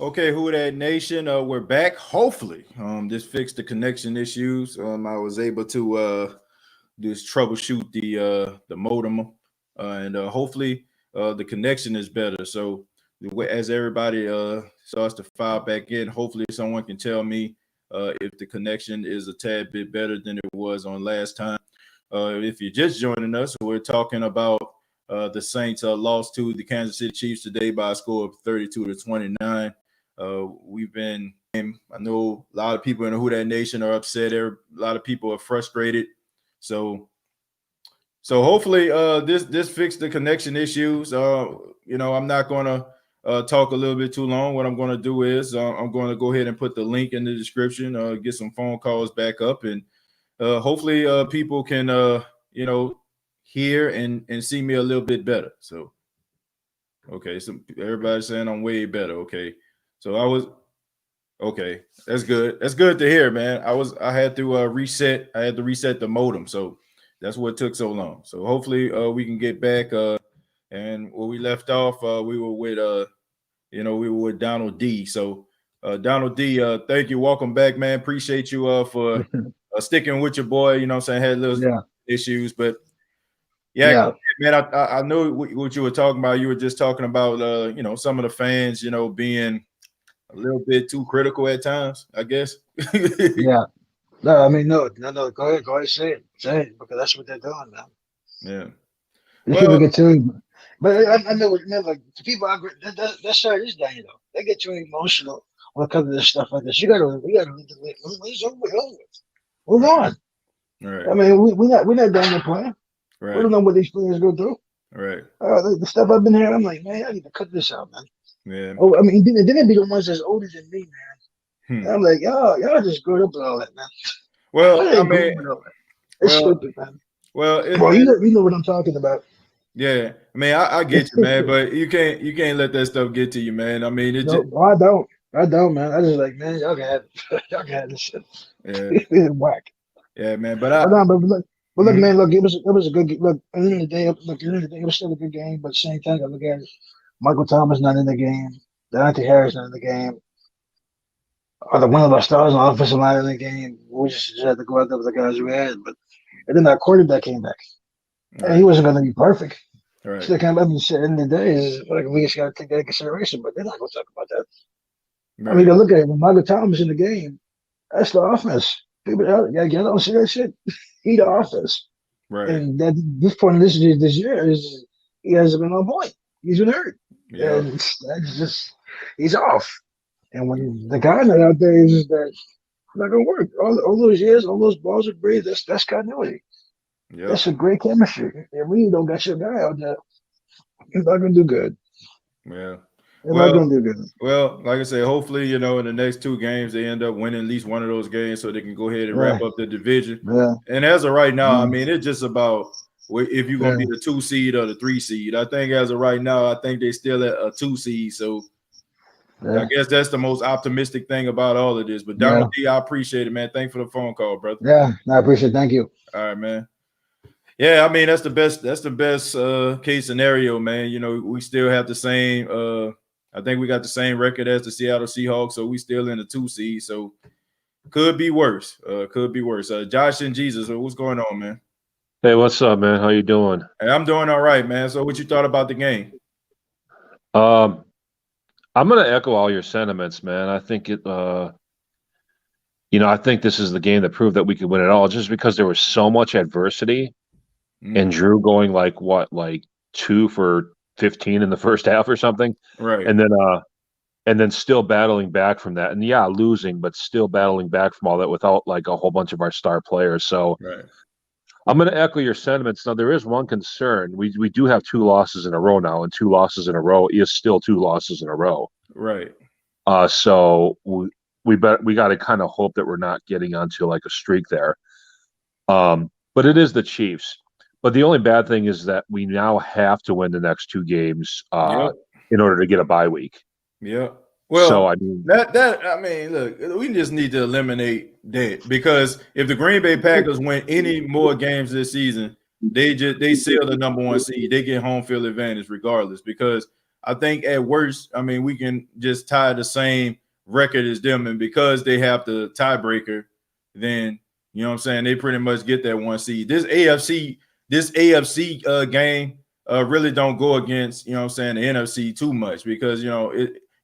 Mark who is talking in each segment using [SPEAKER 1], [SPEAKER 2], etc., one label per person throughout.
[SPEAKER 1] Okay, Who Dat Nation? We're back. Hopefully, this fixed the connection issues. I was able to just troubleshoot the modem, and hopefully the connection is better. So as everybody starts to file back in, hopefully someone can tell me if the connection is a tad bit better than it was on last time. If you're just joining us, we're talking about the Saints lost to the Kansas City Chiefs today by a score of 32-29. I know a lot of people in the Who Dat Nation are upset. A lot of people are frustrated. So hopefully this fixed the connection issues. I'm not going to talk a little bit too long. What I'm going to do is I'm going to go ahead and put the link in the description, get some phone calls back up, and hopefully people can hear and see me a little bit better. So okay, so everybody's saying I'm way better. Okay. So okay. That's good. That's good to hear, man. I had to reset. I had to reset the modem. So that's what took so long. So hopefully we can get back. And where we left off, we were with Donald D. So Donald D, thank you. Welcome back, man. Appreciate you for sticking with your boy. You know what I'm saying? Had little issues, but yeah. Man, I know what you were talking about. You were just talking about some of the fans, being a little bit too critical at times, I guess.
[SPEAKER 2] Yeah. No, I mean, no. Go ahead, say it, because that's what they're doing, man.
[SPEAKER 1] Yeah.
[SPEAKER 2] These people get too, but I know, like the people that side is down, they get too emotional when it comes to this stuff like this. We gotta it's over with. Move on.
[SPEAKER 1] Right.
[SPEAKER 2] I mean, we're not done with playing.
[SPEAKER 1] Right.
[SPEAKER 2] We don't know what these players go through.
[SPEAKER 1] Right.
[SPEAKER 2] The stuff I've been hearing, I'm like, man, I need to cut this out, man.
[SPEAKER 1] Yeah.
[SPEAKER 2] Oh, I mean, then it be the ones that's older than me, man. I'm like, y'all just grew up with all that, man.
[SPEAKER 1] Well, I mean,
[SPEAKER 2] it's stupid, man.
[SPEAKER 1] Well,
[SPEAKER 2] you know what I'm talking about.
[SPEAKER 1] Yeah, I mean, I get you, man, but you can't let that stuff get to you, man. I mean,
[SPEAKER 2] I don't, man. I just like, man, y'all can have this shit.
[SPEAKER 1] Yeah,
[SPEAKER 2] it's whack.
[SPEAKER 1] Yeah, man. But
[SPEAKER 2] look, man, look, it was a good look. At the end of the day, it was still a good game. But at the same time, I look at it. Michael Thomas not in the game. Deontay Harris not in the game. One of our stars on the offensive line in the game. We just had to go out there with the guys we had. But and then our quarterback came back. And he wasn't going to be perfect.
[SPEAKER 1] Right.
[SPEAKER 2] So kind of, at the end of the day, is like we just got to take that into consideration. But they're not going to talk about that. Right. I mean, look at it. When Michael Thomas in the game, that's the offense. People, y'all don't see that shit. He the offense.
[SPEAKER 1] Right.
[SPEAKER 2] And that this point of this year is he hasn't been on point. He's been hurt.
[SPEAKER 1] Yeah.
[SPEAKER 2] And that's just he's off. And when the guy not out there is that it's not gonna work. All those years, all those balls of Brees, that's continuity. Yep. That's a great chemistry. And we don't got your guy out there. He's not gonna do good.
[SPEAKER 1] Yeah.
[SPEAKER 2] They're not gonna do good.
[SPEAKER 1] Well, like I said, hopefully, in the next two games they end up winning at least one of those games so they can go ahead and wrap up the division.
[SPEAKER 2] Yeah.
[SPEAKER 1] And as of right now, I mean, it's just about if you're gonna be the 2 seed or the 3 seed. I think as of right now, I think they're still at a 2 seed. So I guess that's the most optimistic thing about all of this. But Donald D, I appreciate it, man. Thanks for the phone call, brother.
[SPEAKER 2] Yeah, I appreciate it. Thank you.
[SPEAKER 1] All right, man. Yeah, I mean that's the best case scenario, man. We still have the same I think we got the same record as the Seattle Seahawks, so we still in the 2 seed. So could be worse. Josh and Jesus, what's going on, man?
[SPEAKER 3] Hey, what's up, man? How you doing?
[SPEAKER 1] Hey, I'm doing all right, man. So what you thought about the game?
[SPEAKER 3] I'm gonna echo all your sentiments, man. I think I think this is the game that proved that we could win it all, just because there was so much adversity. And Drew going like 2 for 15 in the first half or something,
[SPEAKER 1] right?
[SPEAKER 3] And then still battling back from that, and losing, but still battling back from all that without like a whole bunch of our star players. So I'm going to echo your sentiments. Now there is one concern: we do have 2 losses in a row now, and 2 losses in a row is still 2 losses in a row,
[SPEAKER 1] right?
[SPEAKER 3] So we got to kind of hope that we're not getting onto like a streak there. But it is the Chiefs. But the only bad thing is that we now have to win the next 2 games in order to get a bye week.
[SPEAKER 1] Yeah. Well,
[SPEAKER 3] so I mean
[SPEAKER 1] look, we just need to eliminate that, because if the Green Bay Packers win any more games this season, they seal the number 1 seed. They get home field advantage regardless, because I think at worst, I mean, we can just tie the same record as them, and because they have the tiebreaker, then you know what I'm saying, they pretty much get that 1 seed. This AFC game really don't go against, you know what I'm saying, the NFC too much, because you know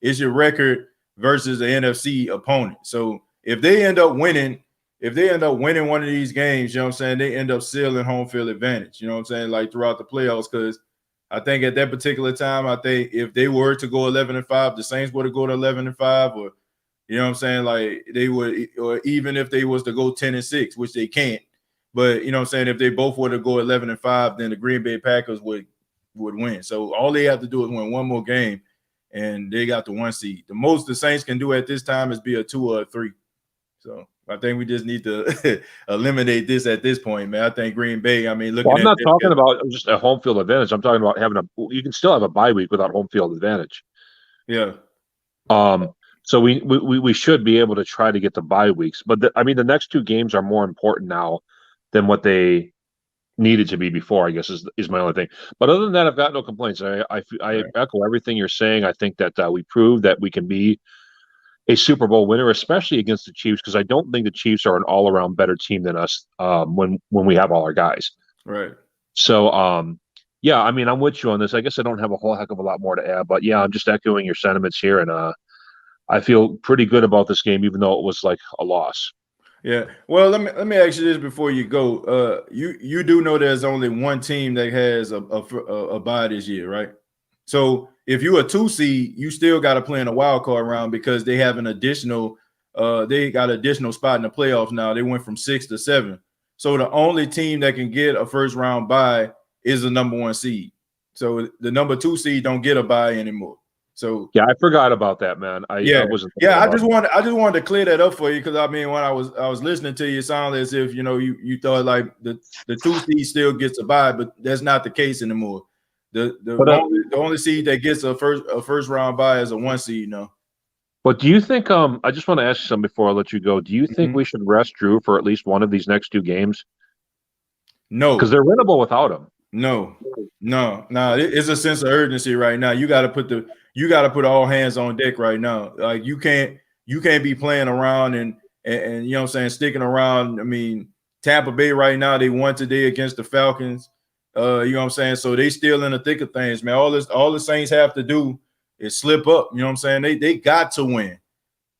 [SPEAKER 1] it's your record versus the NFC opponent. So if they end up winning one of these games, you know what I'm saying, they end up sealing home field advantage, you know what I'm saying, like throughout the playoffs. Because I think at that particular time, I think if they were to go 11-5, the Saints would have go to 11-5, or you know what I'm saying, like they would, or even if they was to go 10-6, which they can't. But you know what I'm saying, if they both were to go 11-5, then the Green Bay Packers would win. So all they have to do is win one more game, and they got the 1 seed. The most the Saints can do at this time is be a 2 or a 3. So I think we just need to eliminate this at this point, man. I think Green Bay, I mean, looking
[SPEAKER 3] I'm
[SPEAKER 1] at
[SPEAKER 3] not talking about just a home field advantage. I'm talking about you can still have a bye week without home field advantage.
[SPEAKER 1] Yeah.
[SPEAKER 3] So we should be able to try to get the bye weeks. But I mean, the next 2 games are more important now than what they needed to be before, I guess, is my only thing. But other than that, I've got no complaints. I echo everything you're saying. I think that we proved that we can be a Super Bowl winner, especially against the Chiefs, because I don't think the Chiefs are an all-around better team than us when we have all our guys.
[SPEAKER 1] Right.
[SPEAKER 3] So, yeah, I mean, I'm with you on this. I guess I don't have a whole heck of a lot more to add, but yeah, I'm just echoing your sentiments here, and I feel pretty good about this game, even though it was like a loss.
[SPEAKER 1] Yeah. Well, let me ask you this before you go. You do know there's only one team that has a bye this year, right? So if you're a 2 seed, you still got to play in a wild card round, because they have an additional they got additional spot in the playoffs now. They went from 6 to 7. So the only team that can get a first round bye is the number 1 seed. So the number 2 seed don't get a bye anymore. So
[SPEAKER 3] yeah, I forgot about that, man. I wasn't.
[SPEAKER 1] Yeah, I just wanted to clear that up for you, because I mean, when I was listening to you, it sounded as if you thought like the 2 seed still gets a bye, but that's not the case anymore. The only seed that gets a first round bye is a 1 seed now.
[SPEAKER 3] But do you think? I just want to ask you something before I let you go. Do you think we should rest Drew for at least one of these next 2 games?
[SPEAKER 1] No,
[SPEAKER 3] because they're winnable without him.
[SPEAKER 1] No. It's a sense of urgency right now. You got to put all hands on deck right now. Like you can't be playing around and you know what I'm saying, sticking around. I mean, Tampa Bay right now, they won today against the Falcons. You know what I'm saying? So they still in the thick of things, man. All the Saints have to do is slip up. You know what I'm saying? They got to win.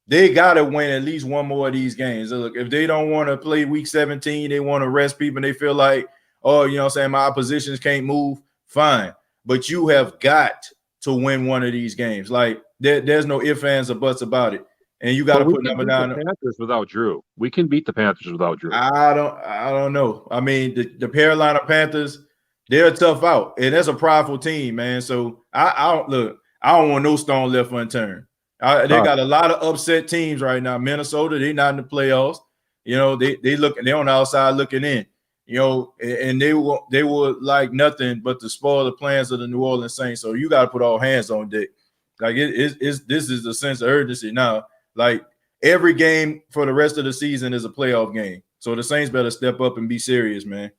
[SPEAKER 1] They got to win at least one more of these games. Look, if they don't want to play week 17, they want to rest people, and they feel like, oh, you know what I'm saying, my oppositions can't move, fine. But you have got to win one of these games. Like, there's no ifs, ands, or buts about it. And you got to put number 9.
[SPEAKER 3] The Panthers without Drew. We can beat the Panthers without Drew.
[SPEAKER 1] I don't know. I mean, the Carolina Panthers, they're a tough out. And that's a prideful team, man. So I don't want no stone left unturned. They got a lot of upset teams right now. Minnesota, they're not in the playoffs. You know, they're on the outside looking in. You know, and they were like nothing but to spoil the plans of the New Orleans Saints. So you got to put all hands on deck. Like this is a sense of urgency now. Like every game for the rest of the season is a playoff game. So the Saints better step up and be serious, man.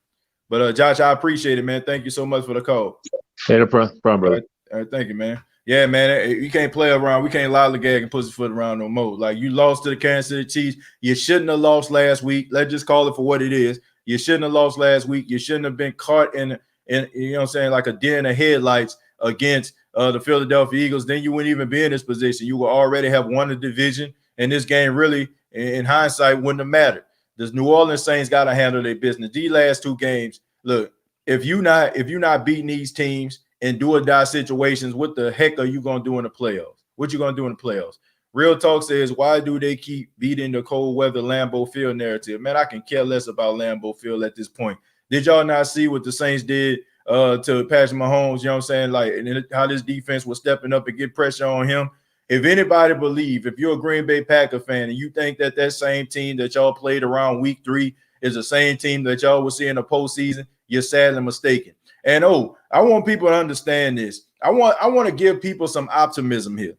[SPEAKER 1] But Josh, I appreciate it, man. Thank you so much for the call.
[SPEAKER 3] Hey, no problem, brother.
[SPEAKER 1] All right, thank you, man. Yeah, man, you can't play around. We can't lollygag and pussyfoot around no more. Like, you lost to the Kansas City Chiefs. You shouldn't have lost last week. Let's just call it for what it is. You shouldn't have lost last week. You shouldn't have been caught in you know what I'm saying, like a deer in the headlights against the Philadelphia Eagles. Then you wouldn't even be in this position. You would already have won the division, and this game really, in hindsight, wouldn't have mattered. The New Orleans Saints got to handle their business. These last 2 games, look, if you're not beating these teams in do-or-die situations, what the heck are you going to do in the playoffs? What you going to do in the playoffs? Real Talk says, why do they keep beating the cold weather Lambeau Field narrative? Man, I can care less about Lambeau Field at this point. Did y'all not see what the Saints did to Patrick Mahomes? You know what I'm saying? Like, and how this defense was stepping up and get pressure on him. If anybody believe, if you're a Green Bay Packer fan and you think that same team that y'all played around week 3 is the same team that y'all will see in the postseason, you're sadly mistaken. And I want people to understand this. I want to give people some optimism here.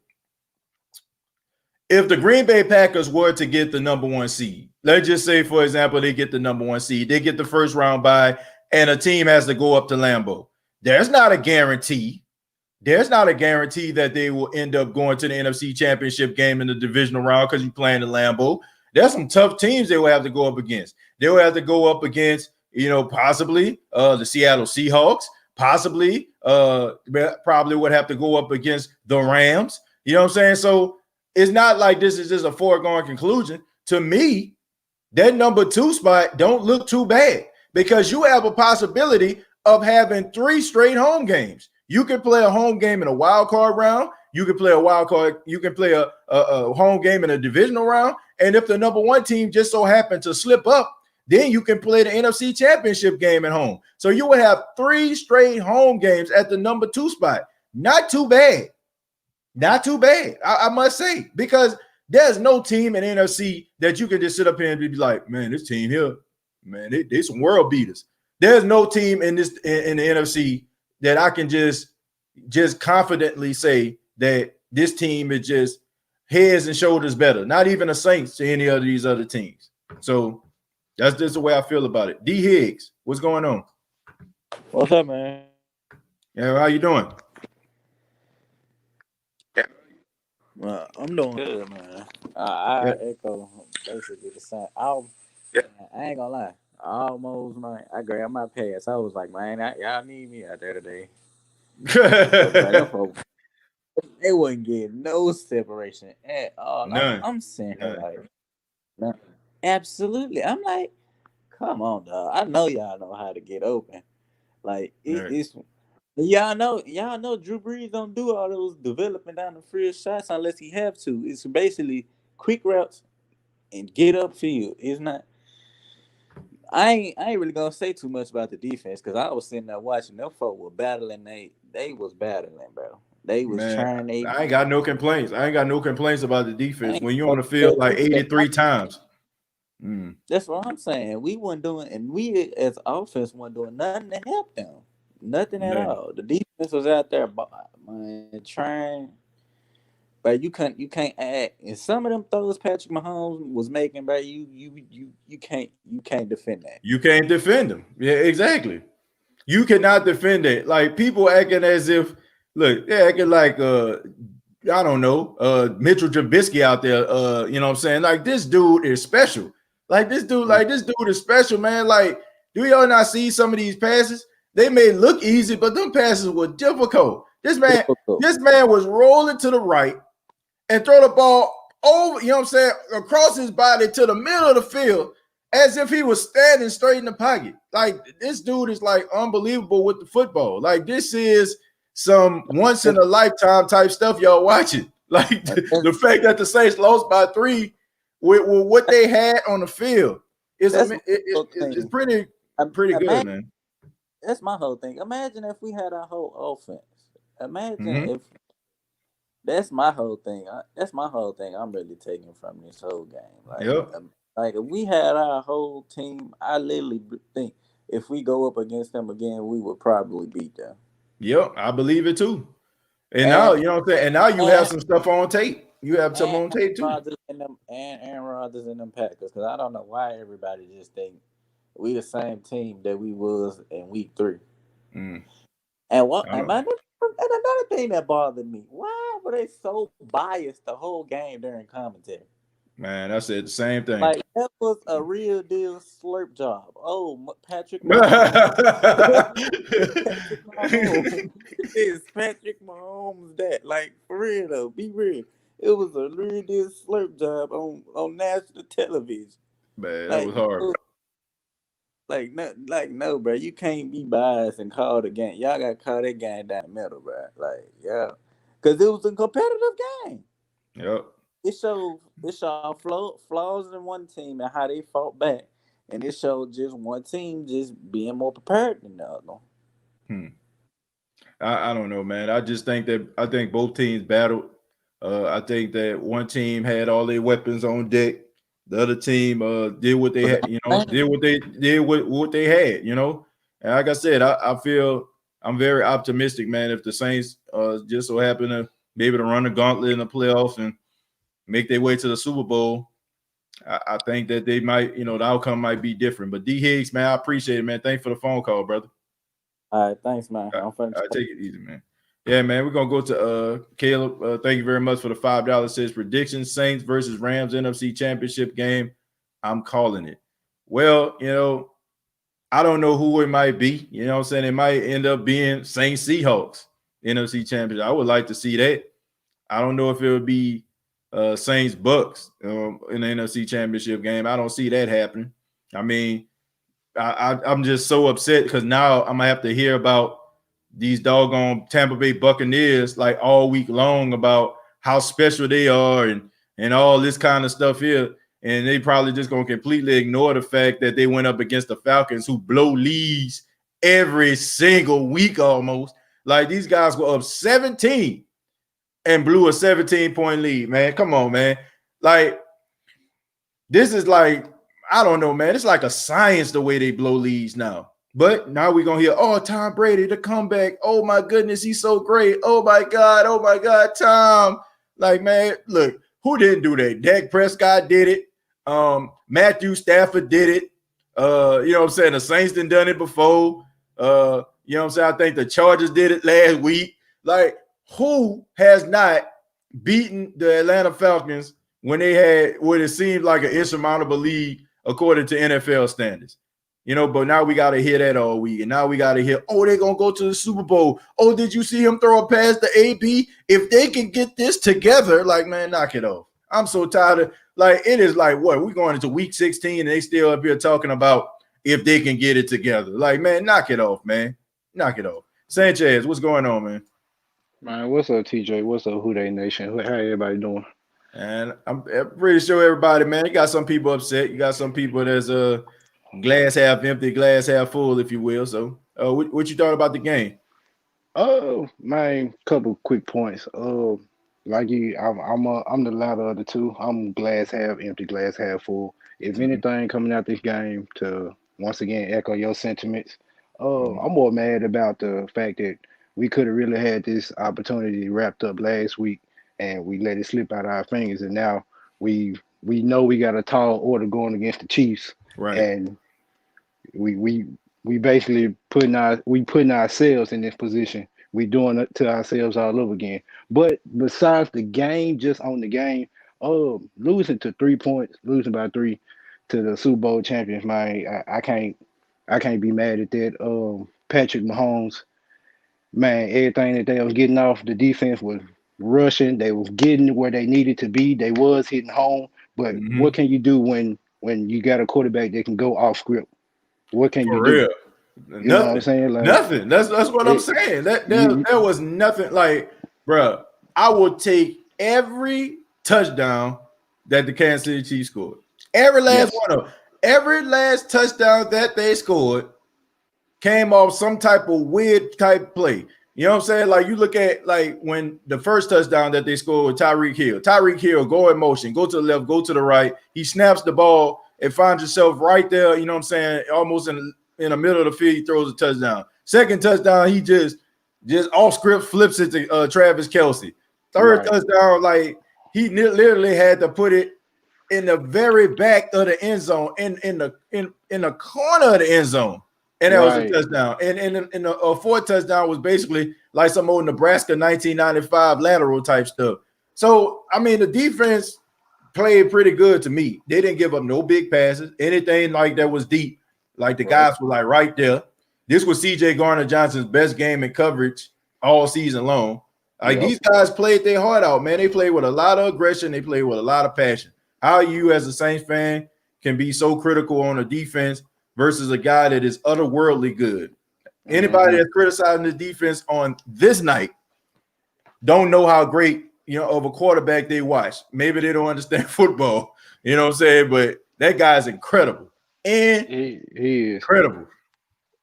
[SPEAKER 1] If the Green Bay Packers were to get the number 1 seed, let's just say, for example, they get the number 1 seed, they get the first round bye, and a team has to go up to Lambeau. There's not a guarantee there's not a guarantee that they will end up going to the NFC Championship game in the divisional round because you're playing the Lambeau. There's some tough teams they will have to go up against. They will have to go up against, possibly the Seattle Seahawks, possibly probably would have to go up against the Rams. You know what I'm saying? So it's not like this is just a foregone conclusion. To me, that number 2 spot don't look too bad because you have a possibility of having 3 straight home games. You can play a home game in a wild card round. You can play a wild card. You can play a home game in a divisional round. And if the number 1 team just so happened to slip up, then you can play the NFC Championship game at home. So you will have 3 straight home games at the number 2 spot. Not too bad. Not too bad, I must say, because there's no team in NFC that you can just sit up here and be like, man, this team here, man, they some world beaters. There's no team in the NFC that I can just confidently say that this team is just heads and shoulders better. Not even the Saints to any of these other teams. So that's just the way I feel about it. D Higgs, what's going on?
[SPEAKER 4] What's up, man?
[SPEAKER 1] Yeah, how you doing?
[SPEAKER 4] Well, I'm doing good, man. I echo basically the same. I ain't gonna lie. I grabbed my pass. I was like, man, y'all need me out there today. They wouldn't get no separation at all.
[SPEAKER 1] None.
[SPEAKER 4] I'm saying like, none. Absolutely. I'm like, come on, dog. I know y'all know how to get open. Like it's. Y'all know Drew Brees don't do all those developing down the field shots unless he have to. It's basically quick routes and get upfield. It's not. I ain't really gonna say too much about the defense because I was sitting there watching them folk were battling. They was battling, bro. They was trying.
[SPEAKER 1] I ain't got no complaints. I ain't got no complaints about the defense when you're on the field like 83 times.
[SPEAKER 4] That's what I'm saying. We wasn't doing, and we as offense wasn't doing nothing to help them. Nothing at all. The defense was out there, man, trying, but you can't add. And some of them throws Patrick Mahomes was making, bro, you can't defend that.
[SPEAKER 1] You can't defend them. Yeah, exactly. You cannot defend it. Like people acting as if, look, they're acting like I don't know, Mitchell Trubisky out there. You know what I'm saying? Like this dude is special. This dude is special, man. Like, do y'all not see some of these passes? They may look easy, but them passes were difficult. This man was rolling to the right and throw the ball over, you know what I'm saying, across his body to the middle of the field as if he was standing straight in the pocket. Like, this dude is, like, unbelievable with the football. Like, this is some once-in-a-lifetime type stuff y'all watching. Like, the fact that the Saints lost by 3 with what they had on the field is pretty good, man.
[SPEAKER 4] That's my whole thing. Imagine if we had our whole offense. Imagine if that's my whole thing. That's my whole thing. I'm really taking from this whole game. Like if we had our whole team, I literally think if we go up against them again, we would probably beat them.
[SPEAKER 1] Yep, I believe it too. And now, you know what I'm saying? And now you have some stuff on tape. You have some on tape too.
[SPEAKER 4] Aaron Rodgers and them Packers, because I don't know why everybody just think we the same team that we was in week 3. And another thing that bothered me, why were they so biased the whole game during commentary?
[SPEAKER 1] Man, I said the same thing.
[SPEAKER 4] Like that was a real deal slurp job. Oh, Patrick is Patrick Mahomes that? Like for real though, be real. It was a real deal slurp job on national television.
[SPEAKER 1] Man, that was hard.
[SPEAKER 4] No, bro. You can't be biased and call the game. Y'all got to call that game down the middle, bro. Because it was a competitive game.
[SPEAKER 1] Yep.
[SPEAKER 4] It showed flaws in one team and how they fought back, and it showed just one team just being more prepared than the other.
[SPEAKER 1] I don't know, man. I think both teams battled. I think that one team had all their weapons on deck. The other team did what they had, did what they had, And like I said, I feel I'm very optimistic, man. If the Saints just so happen to be able to run the gauntlet in the playoffs and make their way to the Super Bowl, I think that they might, the outcome might be different. But D Higgs, man, I appreciate it, man. Thanks for the phone call, brother.
[SPEAKER 4] All right, thanks, man.
[SPEAKER 1] I take it easy, man. Yeah, man, we're gonna go to Caleb. Thank you very much for the $5. Says predictions: Saints versus Rams NFC Championship game. I'm calling it. Well, I don't know who it might be. You know what I'm saying? It might end up being Saints Seahawks NFC Championship. I would like to see that. I don't know if it would be Saints Bucks in the NFC Championship game. I don't see that happening. I mean, I'm just so upset because now I'm gonna have to hear about these doggone Tampa Bay Buccaneers like all week long about how special they are and all this kind of stuff here. And they probably just gonna completely ignore the fact that they went up against the Falcons, who blow leads every single week almost. Like these guys were up 17 and blew a 17-point lead, man. Come on, man. Like, this is like, I don't know, man. It's like a science the way they blow leads now. But now we're going to hear, oh, Tom Brady, the comeback. Oh, my goodness, he's so great. Oh, my God, Tom. Like, man, look, who didn't do that? Dak Prescott did it. Matthew Stafford did it. You know what I'm saying? The Saints done it before. You know what I'm saying? I think the Chargers did it last week. Like, who has not beaten the Atlanta Falcons when they had what it seemed like an insurmountable lead according to NFL standards? But now we got to hear that all week. And now we got to hear, oh, they're going to go to the Super Bowl. Oh, did you see him throw a pass to AB? If they can get this together, like, man, knock it off. I'm so tired of, like, it is like, what? We're going into week 16 and they still up here talking about if they can get it together. Like, man, knock it off, man. Knock it off. Sanchez, what's going on, man?
[SPEAKER 5] Man, what's up, TJ? What's up, Who They Nation? How everybody doing?
[SPEAKER 1] And I'm pretty sure everybody, man, you got some people upset. You got some people that's glass half empty, glass half full, if you will. So, what you thought about the game?
[SPEAKER 5] Oh, man, couple quick points. Like you, I'm the latter of the two. I'm glass half empty, glass half full. If anything coming out this game to once again echo your sentiments, I'm more mad about the fact that we could have really had this opportunity wrapped up last week and we let it slip out of our fingers, and now we know we got a tall order going against the Chiefs,
[SPEAKER 1] right?
[SPEAKER 5] And we basically putting ourselves in this position. We doing it to ourselves all over again. But besides the game, just on the game, losing to 3 points, losing by 3 to the Super Bowl champions, man, I can't be mad at that. Patrick Mahomes, man, everything that they was getting off, the defense was rushing. They was getting where they needed to be. They was hitting home. But what can you do when you got a quarterback that can go off script? What can you do?
[SPEAKER 1] Nothing.
[SPEAKER 5] You know what I'm saying? Like,
[SPEAKER 1] nothing. That's what I'm saying. There was nothing. Like, bro, I will take every touchdown that the Kansas City Chiefs scored. Every last one of them. Every last touchdown that they scored came off some type of weird type play. You know what I'm saying? Like, you look at, like, when the first touchdown that they scored with Tyreek Hill, go in motion, go to the left, go to the right. He snaps the ball and finds himself right there, you know what I'm saying, almost in the middle of the field. He throws a touchdown. Second touchdown, he just off script flips it to Travis Kelce. Third touchdown, like, he literally had to put it in the very back of the end zone, in the corner of the end zone. And that was a touchdown. And the fourth touchdown was basically like some old Nebraska 1995 lateral type stuff. So, I mean, the defense played pretty good to me. They didn't give up no big passes, anything like that was deep. Like, the guys were like right there. This was CJ Garner-Johnson's best game in coverage all season long. Like, these guys played their heart out, man. They played with a lot of aggression. They played with a lot of passion. How you as a Saints fan can be so critical on a defense versus a guy that is otherworldly good. Anybody that's criticizing the defense on this night don't know how great, of a quarterback they watch. Maybe they don't understand football, you know what I'm saying? But that guy's incredible. And
[SPEAKER 5] he is
[SPEAKER 1] incredible.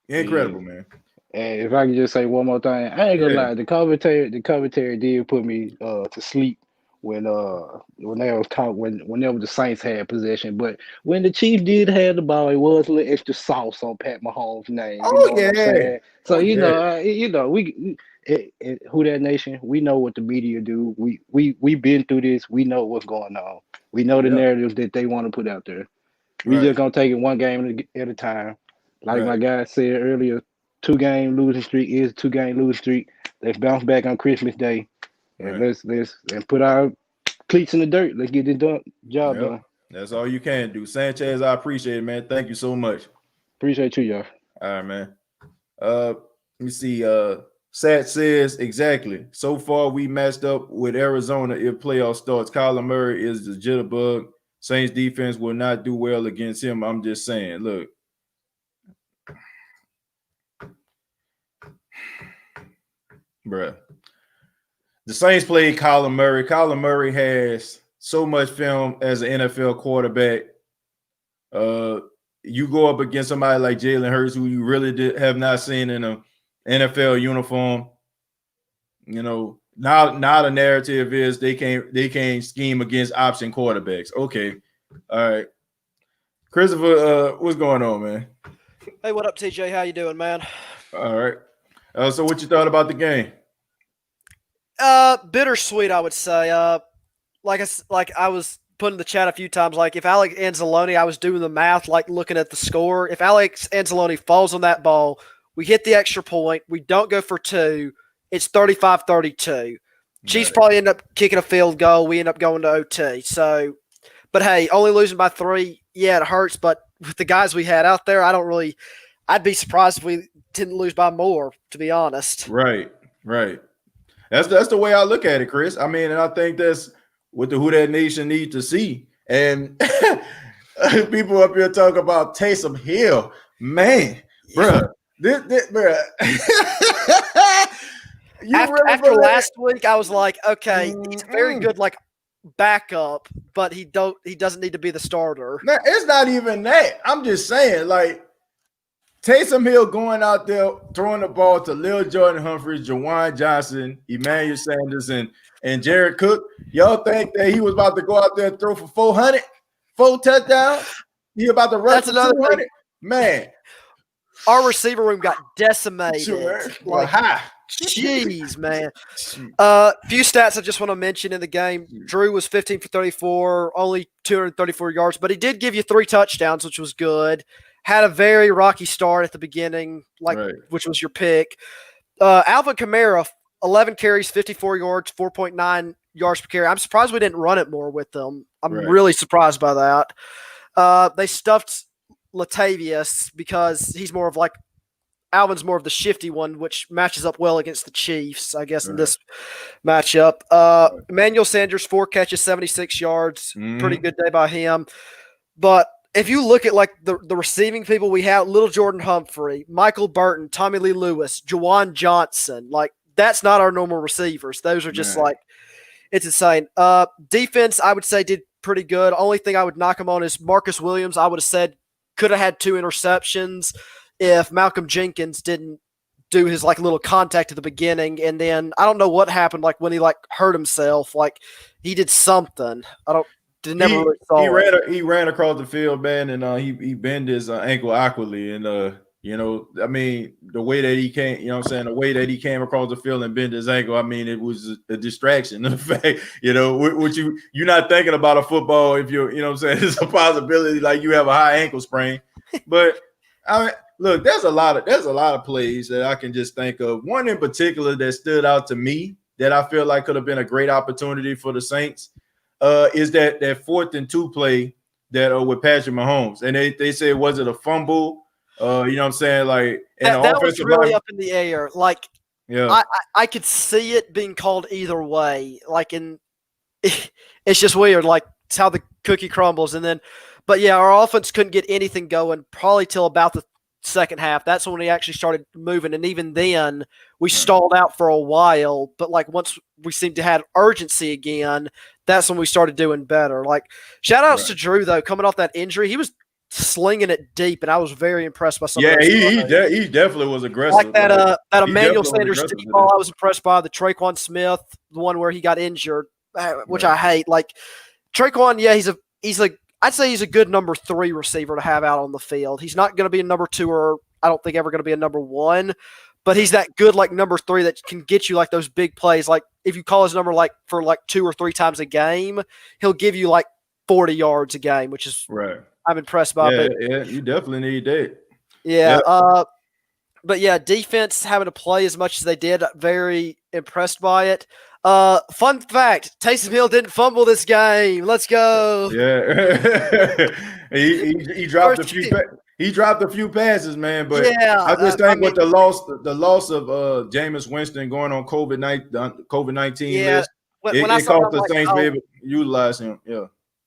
[SPEAKER 1] Incredible, man.
[SPEAKER 5] And if I can just say one more thing, I ain't gonna lie, the commentary did put me to sleep when they was whenever the Saints had possession. But when the Chiefs did have the ball, it was a little extra sauce on Pat Mahomes' name. You know what I'm saying? So we Who That Nation, we know what the media do. We've been through this. We know what's going on. We know the narratives that they want to put out there. We just gonna take it one game at a time. Like my guy said earlier, 2-game losing streak is a 2-game losing streak. Let's bounce back on Christmas Day, and let's put our cleats in the dirt. Let's get the job done.
[SPEAKER 1] That's all you can do. Sanchez, I appreciate it, man. Thank you so much.
[SPEAKER 5] Appreciate you, y'all.
[SPEAKER 1] All right, man. Let me see. Sat says exactly. So far, we matched up with Arizona if playoff starts. Kyler Murray is the jitterbug. Saints defense will not do well against him. I'm just saying. Look. Bruh. The Saints played Kyler Murray. Kyler Murray has so much film as an NFL quarterback. You go up against somebody like Jalen Hurts, who you really have not seen in an NFL uniform. You know, now the narrative is they can't scheme against option quarterbacks. Okay, all right. Christopher, what's going on, man?
[SPEAKER 6] Hey, what up, TJ? How you doing, man?
[SPEAKER 1] All right. So what you thought about the game?
[SPEAKER 6] Bittersweet, I would say. Like I was putting in the chat a few times, like if Alex Anzalone, I was doing the math, like looking at the score. If Alex Anzalone falls on that ball, we hit the extra point, we don't go for 2, it's 35-32. Chiefs probably end up kicking a field goal, we end up going to OT. So, but hey, only losing by 3, yeah, it hurts, but with the guys we had out there, I'd be surprised if we didn't lose by more, to be honest.
[SPEAKER 1] Right. That's the way I look at it, Chris. I mean, and I think that's what the Who Dat Nation needs to see. And people up here talk about Taysom Hill, man, bruh. Bruh.
[SPEAKER 6] After last week, I was like, okay, he's very good, like backup, but he doesn't need to be the starter.
[SPEAKER 1] Now, it's not even that. I'm just saying, like, Taysom Hill going out there throwing the ball to Lil Jordan Humphries, Jawan Johnson, Emmanuel Sanders, and Jared Cook. Y'all think that he was about to go out there and throw for 400, 4 touchdowns? He about to rush for 200? Man.
[SPEAKER 6] Our receiver room got decimated.
[SPEAKER 1] Sure.
[SPEAKER 6] Like, jeez, man. Few stats I just want to mention in the game. Drew was 15 for 34, only 234 yards, but he did give you 3 touchdowns, which was good. Had a very rocky start at the beginning, which was your pick. Alvin Kamara, 11 carries, 54 yards, 4.9 yards per carry. I'm surprised we didn't run it more with them. I'm really surprised by that. They stuffed Latavius because he's more of like Alvin's more of the shifty one, which matches up well against the Chiefs, I guess, in this matchup. Emmanuel Sanders, 4 catches, 76 yards. Pretty good day by him. But if you look at like the receiving people we have, Little Jordan Humphrey, Michael Burton, Tommy Lee Lewis, Jawan Johnson, like that's not our normal receivers. Those are just like, it's insane. Defense, I would say, did pretty good. Only thing I would knock him on is Marcus Williams. I would have said could have had 2 interceptions if Malcolm Jenkins didn't do his like little contact at the beginning. And then I don't know what happened, like when he like hurt himself, like he did something.
[SPEAKER 1] He ran across the field, man, and he bent his ankle awkwardly, and you know, I mean, the way that he came, you know what I'm saying, the way that he came across the field and bent his ankle, I mean, it was a distraction. In fact, you know, what you're not thinking about a football if you're, you know what I'm saying, it's a possibility like you have a high ankle sprain. But I mean, look, there's a lot of plays that I can just think of. One in particular that stood out to me that I feel like could have been a great opportunity for the Saints. Is that 4th and 2 play that with Patrick Mahomes, and they said, was it a fumble? You know what I'm saying? Like, and
[SPEAKER 6] that was really up in the air. Like,
[SPEAKER 1] yeah,
[SPEAKER 6] I could see it being called either way. Like, it's just weird. Like, it's how the cookie crumbles. And then, but yeah, our offense couldn't get anything going probably till about the second half. That's when we actually started moving, and even then we stalled out for a while. But like once we seemed to have urgency again, that's when we started doing better. Like shout outs to Drew though, coming off that injury, he was slinging it deep, and I was very impressed by some.
[SPEAKER 1] Yeah, he definitely was aggressive.
[SPEAKER 6] Like that Emmanuel Sanders deep ball, I was impressed by the Traquan Smith, the one where he got injured, which I hate. Like Traquan, yeah, I'd say he's a good number 3 receiver to have out on the field. He's not going to be a number 2 or I don't think ever going to be a number 1, but he's that good like number 3 that can get you like those big plays. Like if you call his number like for like 2 or 3 times a game, he'll give you like 40 yards a game, which is I'm impressed by.
[SPEAKER 1] Yeah, you definitely need that.
[SPEAKER 6] Yeah. but yeah, defense having to play as much as they did, very impressed by it. Fun fact: Taysom Hill didn't fumble this game. Let's go.
[SPEAKER 1] Yeah, he dropped a few. He dropped a few passes, man. But
[SPEAKER 6] yeah,
[SPEAKER 1] I just think with the loss of Jameis Winston going on COVID-19
[SPEAKER 6] yeah,
[SPEAKER 1] list,
[SPEAKER 6] when
[SPEAKER 1] it caused the Saints be able to utilize him.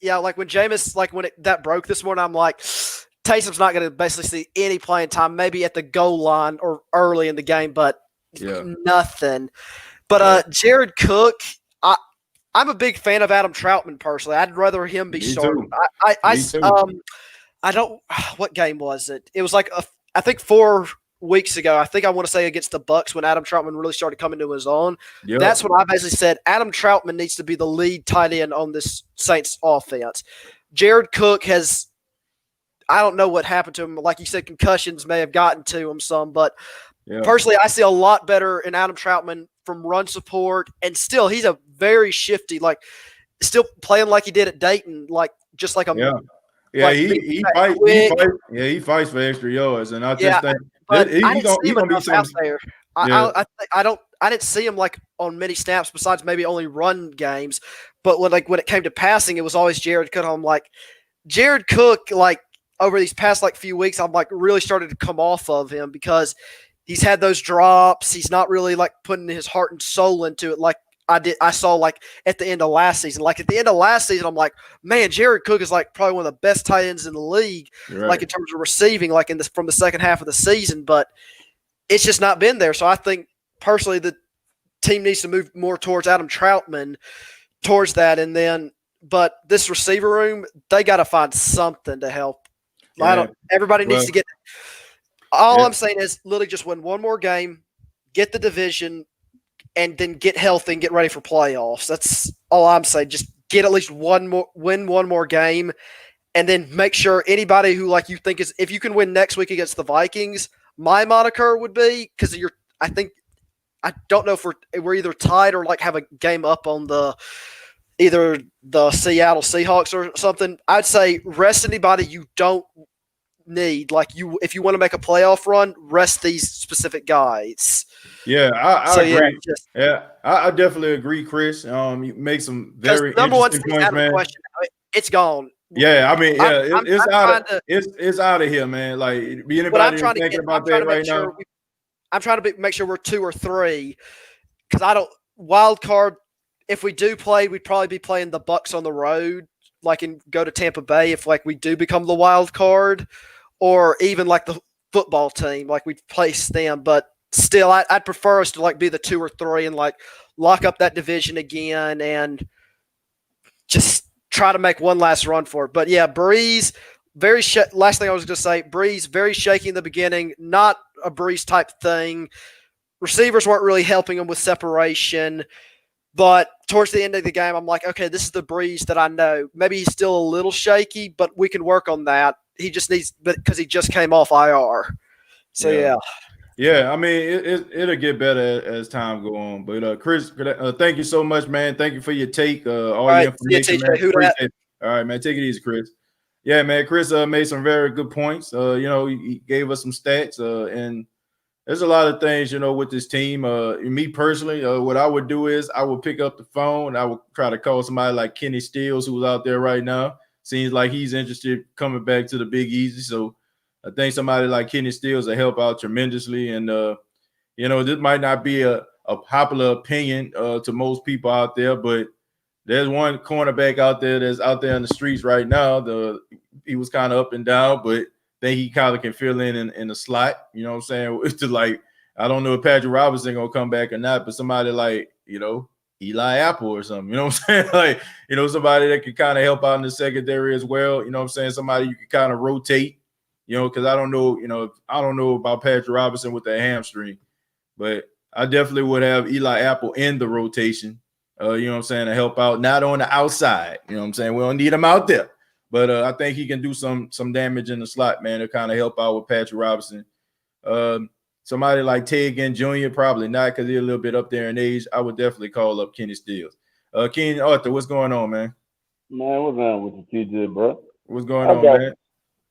[SPEAKER 6] Yeah, like when Jameis, like when that broke this morning, I'm like, Taysom's not going to basically see any playing time, maybe at the goal line or early in the game, but nothing. But Jared Cook, I'm a big fan of Adam Troutman personally. I'd rather him be starting. I don't. What game was it? It was like I think 4 weeks ago. I think I want to say against the Bucks when Adam Troutman really started coming to his own. Yep. That's when I basically said Adam Troutman needs to be the lead tight end on this Saints offense. Jared Cook has. I don't know what happened to him. Like you said, concussions may have gotten to him some, but personally, I see a lot better in Adam Troutman from run support, and still he's a very shifty, like still playing like he did at Dayton, like just like a
[SPEAKER 1] he fights for extra yards, and I just think he's gonna be something
[SPEAKER 6] out there. I didn't see him like on many snaps besides maybe only run games, but when it came to passing, it was always Jared Cook. I'm like Jared Cook, like over these past like few weeks, I'm like really started to come off of him because he's had those drops. He's not really like putting his heart and soul into it like I saw like at the end of last season. Like at the end of last season, I'm like, man, Jared Cook is like probably one of the best tight ends in the league, like in terms of receiving, like from the second half of the season. But it's just not been there. So I think personally the team needs to move more towards Adam Troutman, towards that, and then. But this receiver room, they got to find something to help. Everybody needs to get. All I'm saying is literally just win one more game, get the division, and then get healthy and get ready for playoffs. That's all I'm saying. Just get at least win one more game, and then make sure anybody who like you think is if you can win next week against the Vikings, my moniker would be because I don't know if we're either tied or like have a game up on either the Seattle Seahawks or something. I'd say rest anybody you don't need. Like if you want to make a playoff run, rest these specific guys.
[SPEAKER 1] Yeah, I agree. I definitely agree, Chris. You make some very interesting points, man.
[SPEAKER 6] It's gone.
[SPEAKER 1] Yeah, I mean, it's out of here, man. Like anybody thinking about that right now.
[SPEAKER 6] I'm trying to make sure we're 2 or 3 because I don't wild card. If we do play, we'd probably be playing the Bucks on the road, like and go to Tampa Bay if like we do become the wild card, or even like the football team, like we'd place them. But still, I'd prefer us to like be the 2 or 3 and like lock up that division again and just try to make one last run for it. But yeah, Brees, last thing I was going to say, Brees very shaky in the beginning, not a Brees type thing. Receivers weren't really helping him with separation. But towards the end of the game, I'm like, okay, this is the Brees that I know. Maybe he's still a little shaky, but we can work on that. He just needs, because he just came off IR. So
[SPEAKER 1] yeah. I mean, it'll get better as time go on. But Chris, thank you so much, man. Thank you for your take, all your information, man. All right, man. Take it easy, Chris. Yeah, man. Chris made some very good points. He gave us some stats, and there's a lot of things, with this team. Me personally, what I would do is I would pick up the phone. I would try to call somebody like Kenny Stills, who's out there right now. Seems like he's interested coming back to the Big Easy. So I think somebody like Kenny Stills will help out tremendously. And, this might not be a popular opinion to most people out there, but there's one cornerback out there that's out there in the streets right now. He was kind of up and down, but think he kind of can fill in the slot, you know what I'm saying? It's just like, I don't know if Patrick Robinson gonna come back or not, but somebody like, Eli Apple or something, you know what I'm saying? Like, somebody that could kind of help out in the secondary as well, you know what I'm saying? Somebody you could kind of rotate, because I don't know about Patrick Robinson with that hamstring, but I definitely would have Eli Apple in the rotation, you know what I'm saying, to help out, not on the outside, you know what I'm saying? We don't need him out there. But I think he can do some damage in the slot, man, to kind of help out with Patrick Robinson. Somebody like Ted Ginn Jr., probably not because he's a little bit up there in age. I would definitely call up Kenny Stills. Ken Arthur, what's going on, man?
[SPEAKER 7] Man, what's on with the TJ, bro?
[SPEAKER 1] What's going on, man?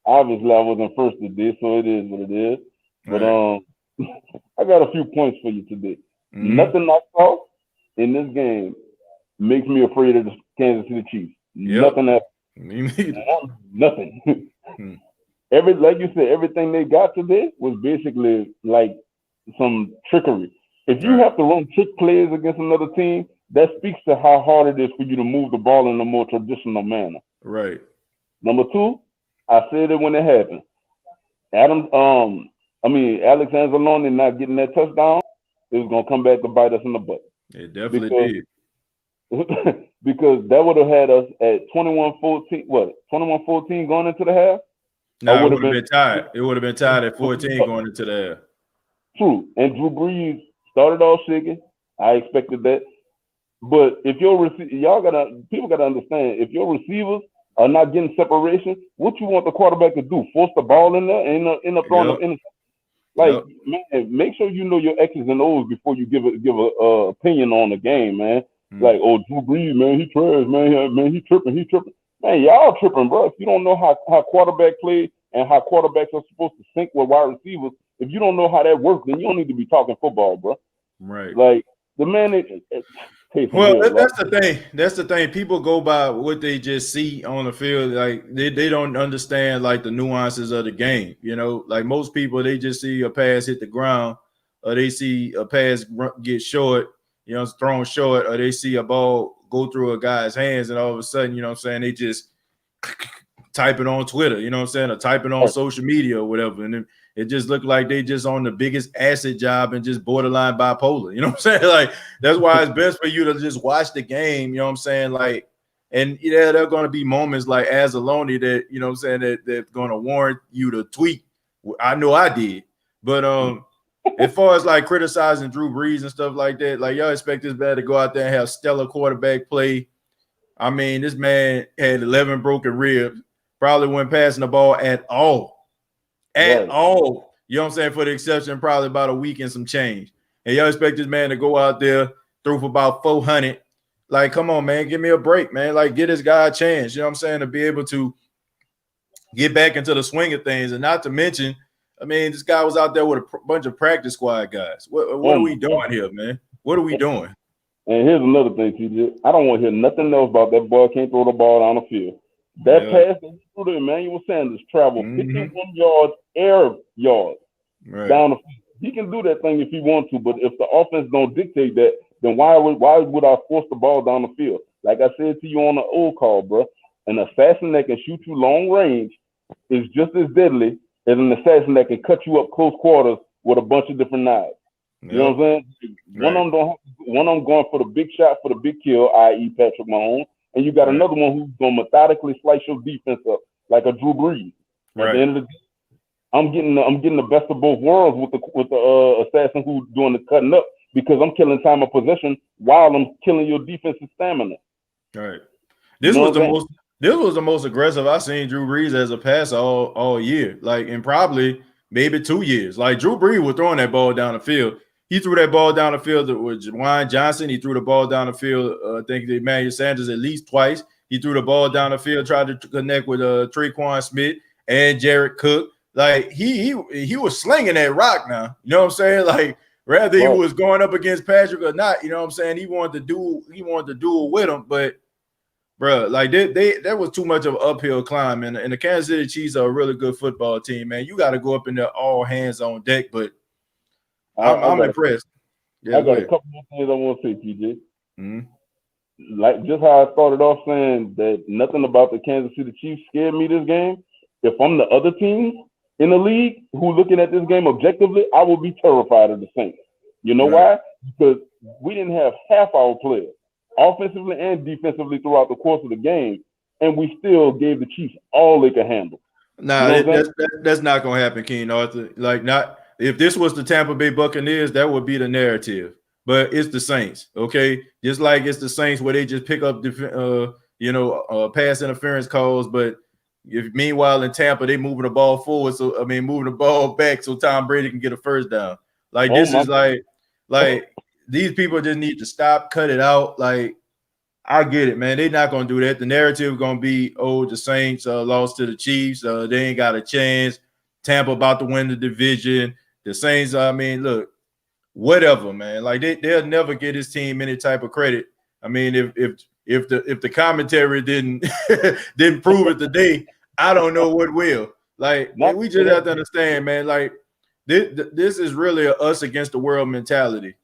[SPEAKER 7] Obviously, I wasn't first to this, so it is what it is. But I got a few points for you today.
[SPEAKER 1] Mhm.
[SPEAKER 7] Nothing I saw in this game makes me afraid of the Kansas City Chiefs.
[SPEAKER 1] Yep.
[SPEAKER 7] Nothing else.
[SPEAKER 1] Me neither.
[SPEAKER 7] Nothing.
[SPEAKER 1] Hmm.
[SPEAKER 7] Like you said, everything they got today was basically like some trickery. If you
[SPEAKER 1] Right.
[SPEAKER 7] have to run trick plays against another team, that speaks to how hard it is for you to move the ball in a more traditional manner.
[SPEAKER 1] Right.
[SPEAKER 7] Number two, I said it when it happened. Alex Anzalone not getting that touchdown is gonna come back to bite us in the butt.
[SPEAKER 1] It definitely
[SPEAKER 7] Because
[SPEAKER 1] did.
[SPEAKER 7] because that would have had us at 21-14, 21-14 going into the half?
[SPEAKER 1] No, it
[SPEAKER 7] would
[SPEAKER 1] would
[SPEAKER 7] have
[SPEAKER 1] have been tied. It would have been tied at 14 going into the half.
[SPEAKER 7] True. And Drew Brees started off shaking. I expected that. But if your people gotta understand, if your receivers are not getting separation, what you want the quarterback to do? Force the ball in there and end up throwing
[SPEAKER 1] Yep.
[SPEAKER 7] them in. Like,
[SPEAKER 1] Yep.
[SPEAKER 7] man, make sure you know your X's and O's before you give a opinion on the game, man.
[SPEAKER 1] Hmm.
[SPEAKER 7] Like, oh, Drew Brees, man, he trash, man, he tripping. Man, y'all tripping, bro. If you don't know how quarterback play and how quarterbacks are supposed to sync with wide receivers, if you don't know how that works, then you don't need to be talking football, bro.
[SPEAKER 1] Right.
[SPEAKER 7] Like, the man,
[SPEAKER 1] Well, that's the thing. That's the thing. People go by what they just see on the field. Like they don't understand like the nuances of the game. You know, like most people, they just see a pass hit the ground, or they see a pass get short, you know, thrown short, or they see a ball go through a guy's hands, and all of a sudden, you know what I'm saying, they just type it on Twitter, you know what I'm saying, or type it on social media or whatever. And it just looked like they just on the biggest acid job and just borderline bipolar. You know what I'm saying? Like, that's why it's best for you to just watch the game, you know what I'm saying? Like, and yeah, there are going to be moments like Anzalone that, you know what I'm saying, that's going to warrant you to tweet. I know I did. But as far as like criticizing Drew Brees and stuff like that, like y'all expect this man to go out there and have stellar quarterback play. I mean, this man had 11 broken ribs, probably wasn't passing the ball at all. At all. You know what I'm saying? For the exception, probably about a week and some change. And y'all expect this man to go out there, throw for about 400. Like, come on, man, give me a break, man. Like, get this guy a chance, you know what I'm saying, to be able to get back into the swing of things. And not to mention, I mean, this guy was out there with a bunch of practice squad guys. What are we doing here, man? What are we doing?
[SPEAKER 7] And here's another thing, TJ. I don't want to hear nothing else about that boy can't throw the ball down the field. That pass that he threw to Emmanuel Sanders traveled 51 yards, air yards down the field. He can do that thing if he wants to, but if the offense don't dictate that, then why would I force the ball down the field? Like I said to you on the old call, bro, an assassin that can shoot you long range is just as deadly as an assassin that can cut you up close quarters with a bunch of different knives. You know what I'm saying? One of them going for the big shot for the big kill, i.e. Patrick Mahomes, and you got another one who's going to methodically slice your defense up like a Drew Brees. At the end of the day, I'm getting the best of both worlds with the assassin who's doing the cutting up, because I'm killing time of possession while I'm killing your defensive stamina.
[SPEAKER 1] Right. This was the most aggressive I've seen Drew Brees as a passer all year. Like, in probably maybe 2 years. Like, Drew Brees was throwing that ball down the field. He threw that ball down the field with Juwan Johnson. He threw the ball down the field, I think, to Emmanuel Sanders at least twice. He threw the ball down the field, tried to connect with Tre'Quan Smith and Jared Cook. Like, he was slinging that rock now. You know what I'm saying? Like, whether he was going up against Patrick or not, you know what I'm saying? He wanted to duel with him, but bro, like that was too much of an uphill climb. And the Kansas City Chiefs are a really good football team, man. You got to go up in there all hands on deck, but I'm impressed.
[SPEAKER 7] I got a couple more things I want to say, TJ. Like, just how I started off saying that nothing about the Kansas City Chiefs scared me this game. If I'm the other teams in the league who looking at this game objectively, I will be terrified of the Saints. You know why? Because we didn't have half our players, offensively and defensively, throughout the course of the game, and we still gave the Chiefs all they could handle.
[SPEAKER 1] Nah, you know that's not going to happen, King Arthur. Like, not if this was the Tampa Bay Buccaneers, that would be the narrative. But it's the Saints, okay? Just like it's the Saints where they just pick up, pass interference calls. But meanwhile in Tampa, they moving the ball forward. So, I mean, moving the ball back so Tom Brady can get a first down. Like, this is like these people just need to stop, cut it out. Like, I get it, man. They're not going to do that. The narrative is going to be, the Saints lost to the Chiefs. They ain't got a chance. Tampa about to win the division. the Saints, I mean, look, whatever, man. Like they'll never get his team any type of credit. I mean, if the commentary didn't prove it today, I don't know what will. Like we just have to understand, man. Like this is really a us against the world mentality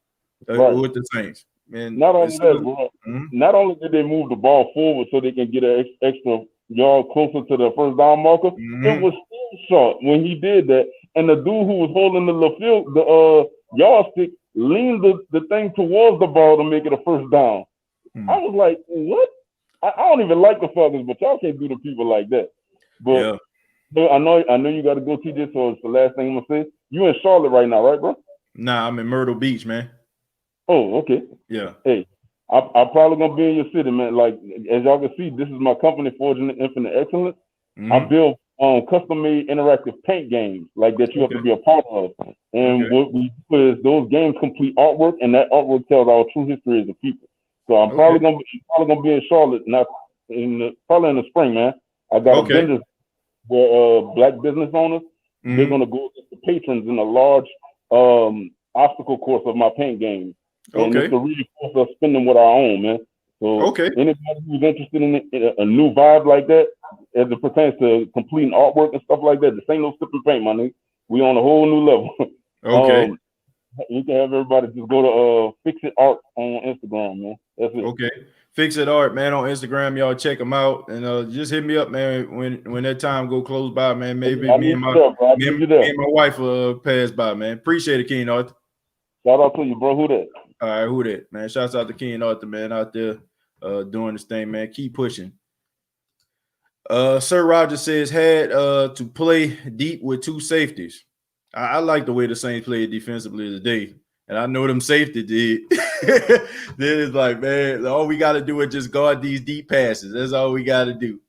[SPEAKER 1] with the Saints. And
[SPEAKER 7] not only that, bro, not only did they move the ball forward so they can get an extra yard closer to the first down marker, it was still short when he did that. And the dude who was holding the yardstick leaned the thing towards the ball to make it a first down. I was like, what? I don't even like the Falcons, but y'all can't do the people like that. But I know you got to go, TJ, so it's the last thing I'm going to say. You in Charlotte right now, right, bro?
[SPEAKER 1] Nah, I'm in Myrtle Beach, man.
[SPEAKER 7] Oh, okay.
[SPEAKER 1] Yeah.
[SPEAKER 7] Hey, I'm probably going to be in your city, man. Like, as y'all can see, this is my company, Forging Infinite Excellence. I build custom-made interactive paint games like that you have to be a part of. And what we do is those games complete artwork, and that artwork tells our true history as a people. So I'm probably gonna be in Charlotte, probably in the spring, man. I got a business where black business owners they're gonna go against the patrons in a large obstacle course of my paint game. And it's to reinforce us spending with our own, man. So anybody who's interested in a new vibe like that, as it pertains to completing artwork and stuff like that, this ain't no sipping paint, my nigga. We on a whole new level. You can have everybody just go to Fix It Art on Instagram, man. That's it.
[SPEAKER 1] Okay. Fix It Art, man, on Instagram. Y'all check them out. And just hit me up, man, when that time go close by, man. Maybe me and my wife will pass by, man. Appreciate it, King Arthur.
[SPEAKER 7] Shout out to you, bro. Who that?
[SPEAKER 1] All right, who that, man? Shouts out to King Arthur, man, out there doing this thing, man. Keep pushing. Sir Roger says had to play deep with two safeties. I like the way the Saints played defensively today, and I know them safety did. Then it's like, man, all we got to do is just guard these deep passes. That's all we got to do.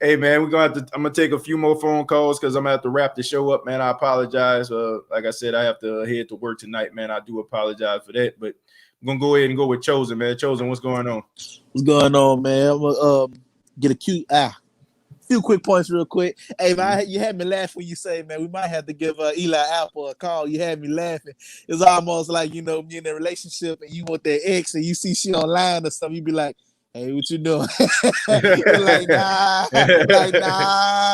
[SPEAKER 1] Hey, man, I'm gonna take a few more phone calls because I'm gonna have to wrap the show up, man. I apologize. Like I said, I have to head to work tonight, man. I do apologize for that, but I'm gonna go ahead and go with Chosen, man. Chosen, what's going on?
[SPEAKER 8] What's going on, man? I'm gonna get a few quick points real quick. Hey, man, you had me laugh when you say, man, we might have to give Eli Apple a call. You had me laughing. It's almost like, me in a relationship and you want that ex and you see she online or something, you be like, hey, what you doing? like, nah,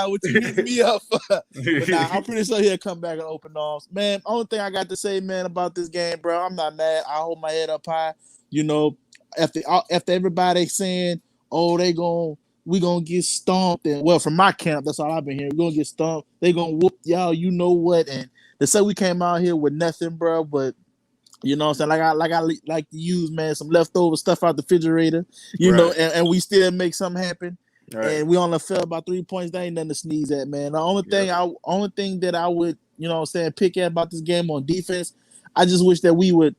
[SPEAKER 8] what you hitting me up for? But nah, I'm pretty sure he'll come back and open arms. Man, only thing I got to say, man, about this game, bro, I'm not mad. I hold my head up high. After everybody saying, oh, we gonna get stomped, and well, from my camp, that's all I've been hearing. We're gonna get stomped. They gonna whoop y'all, you know what? And they say we came out here with nothing, bro. But you know what I'm saying? I like to use, man, some leftover stuff out the refrigerator, you know, and we still make something happen. Right. And we only fell about 3 points. That ain't nothing to sneeze at, man. The only thing that I would, pick at about this game on defense, I just wish that we would,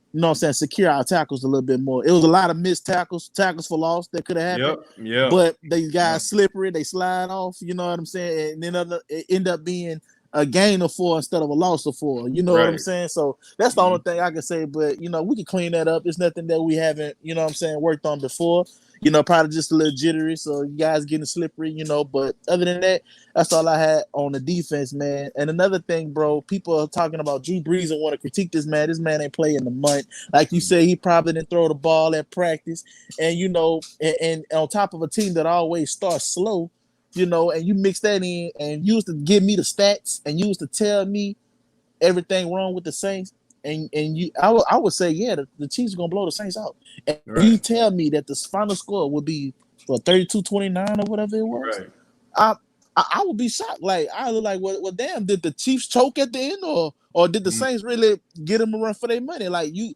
[SPEAKER 8] secure our tackles a little bit more. It was a lot of missed tackles for loss that could have happened.
[SPEAKER 1] Yep.
[SPEAKER 8] But these guys slippery, they slide off, you know what I'm saying? And then it end up being a gain of 4 instead of a loss of 4. You know what I'm saying? So that's the only thing I can say. But, we can clean that up. It's nothing that we haven't, worked on before. Probably just a little jittery. So you guys getting slippery, But other than that, that's all I had on the defense, man. And another thing, bro, people are talking about Drew Brees and want to critique this man. This man ain't playing in a month. Like you said, he probably didn't throw the ball at practice. And, and on top of a team that always starts slow, and you mix that in and used to give me the stats and used to tell me everything wrong with the Saints. I would say, yeah, the Chiefs are gonna blow the Saints out. And you tell me that the final score would be 32-29 or whatever it was. Right. I would be shocked. Like I was like, well, damn, did the Chiefs choke at the end, or did the Saints really get them a run for their money? Like you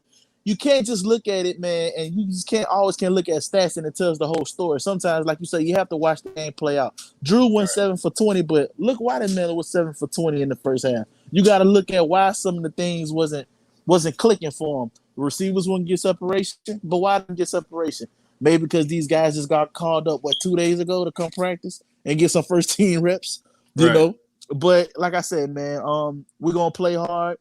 [SPEAKER 8] can't just look at it, man, and you just can't look at stats and it tells the whole story. Sometimes, like you say, you have to watch the game play out. Drew went 7 for 20, but look why that man was 7 for 20 in the first half. You got to look at why some of the things wasn't clicking for him. The receivers wouldn't get separation, but why didn't get separation? Maybe because these guys just got called up 2 days ago to come practice and get some first team reps, you know. But like I said, man, we're gonna play hard.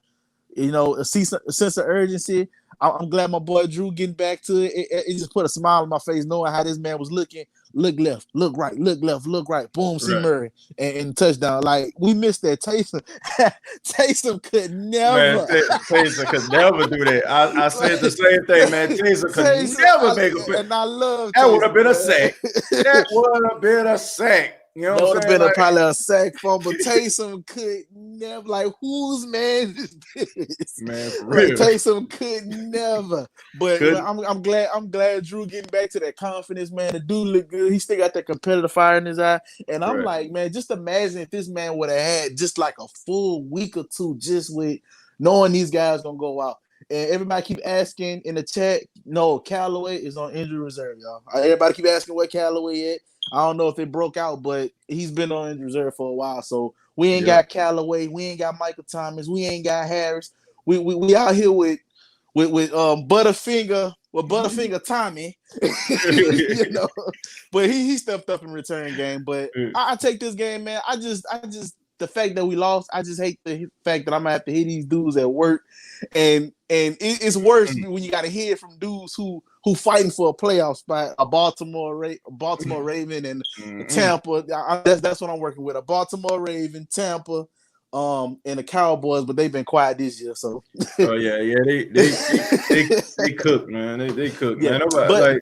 [SPEAKER 8] A sense of urgency. I'm glad my boy Drew getting back to it. It just put a smile on my face knowing how this man was looking look left, look right, look left, look right. Boom, see
[SPEAKER 1] Right.
[SPEAKER 8] Murray and touchdown. Like we missed that. Taysom could
[SPEAKER 1] Man,
[SPEAKER 8] never.
[SPEAKER 1] Taysom could never do that. I said the same thing, man. Taysom could never make a.
[SPEAKER 8] And I love
[SPEAKER 1] that would have been a
[SPEAKER 8] man.
[SPEAKER 1] sack. That would have been a sack. You know
[SPEAKER 8] that
[SPEAKER 1] what
[SPEAKER 8] would
[SPEAKER 1] I'm
[SPEAKER 8] have
[SPEAKER 1] saying?
[SPEAKER 8] been probably a sack fumble. Taysom could never. Like whose man is this?
[SPEAKER 1] Man, for
[SPEAKER 8] Like
[SPEAKER 1] real.
[SPEAKER 8] Taysom could never. But I'm glad Drew getting back to that confidence, man. The dude look good. He still got that competitive fire in his eye. And I'm like, man, just imagine if this man would have had just like a full week or two just with knowing these guys gonna go out. And everybody keep asking in the chat, no, Callaway is on injury reserve, y'all. Everybody keep asking where Callaway at. I don't know if it broke out, but he's been on injury reserve for a while. So we ain't got Callaway, we ain't got Michael Thomas, we ain't got Harris. We out here with Butterfinger, Tommy, you know. But he stepped up in return game. But I take this game, man. I just the fact that we lost, I just hate the fact that I'm gonna have to hear these dudes at work, and it's worse when you got to hear from dudes who fighting for a playoff spot, a Baltimore Raven and Tampa. That's what I'm working with, a Baltimore Raven, Tampa, and the Cowboys, but they've been quiet this year. So
[SPEAKER 1] they cook, man. They cook, man. Nobody,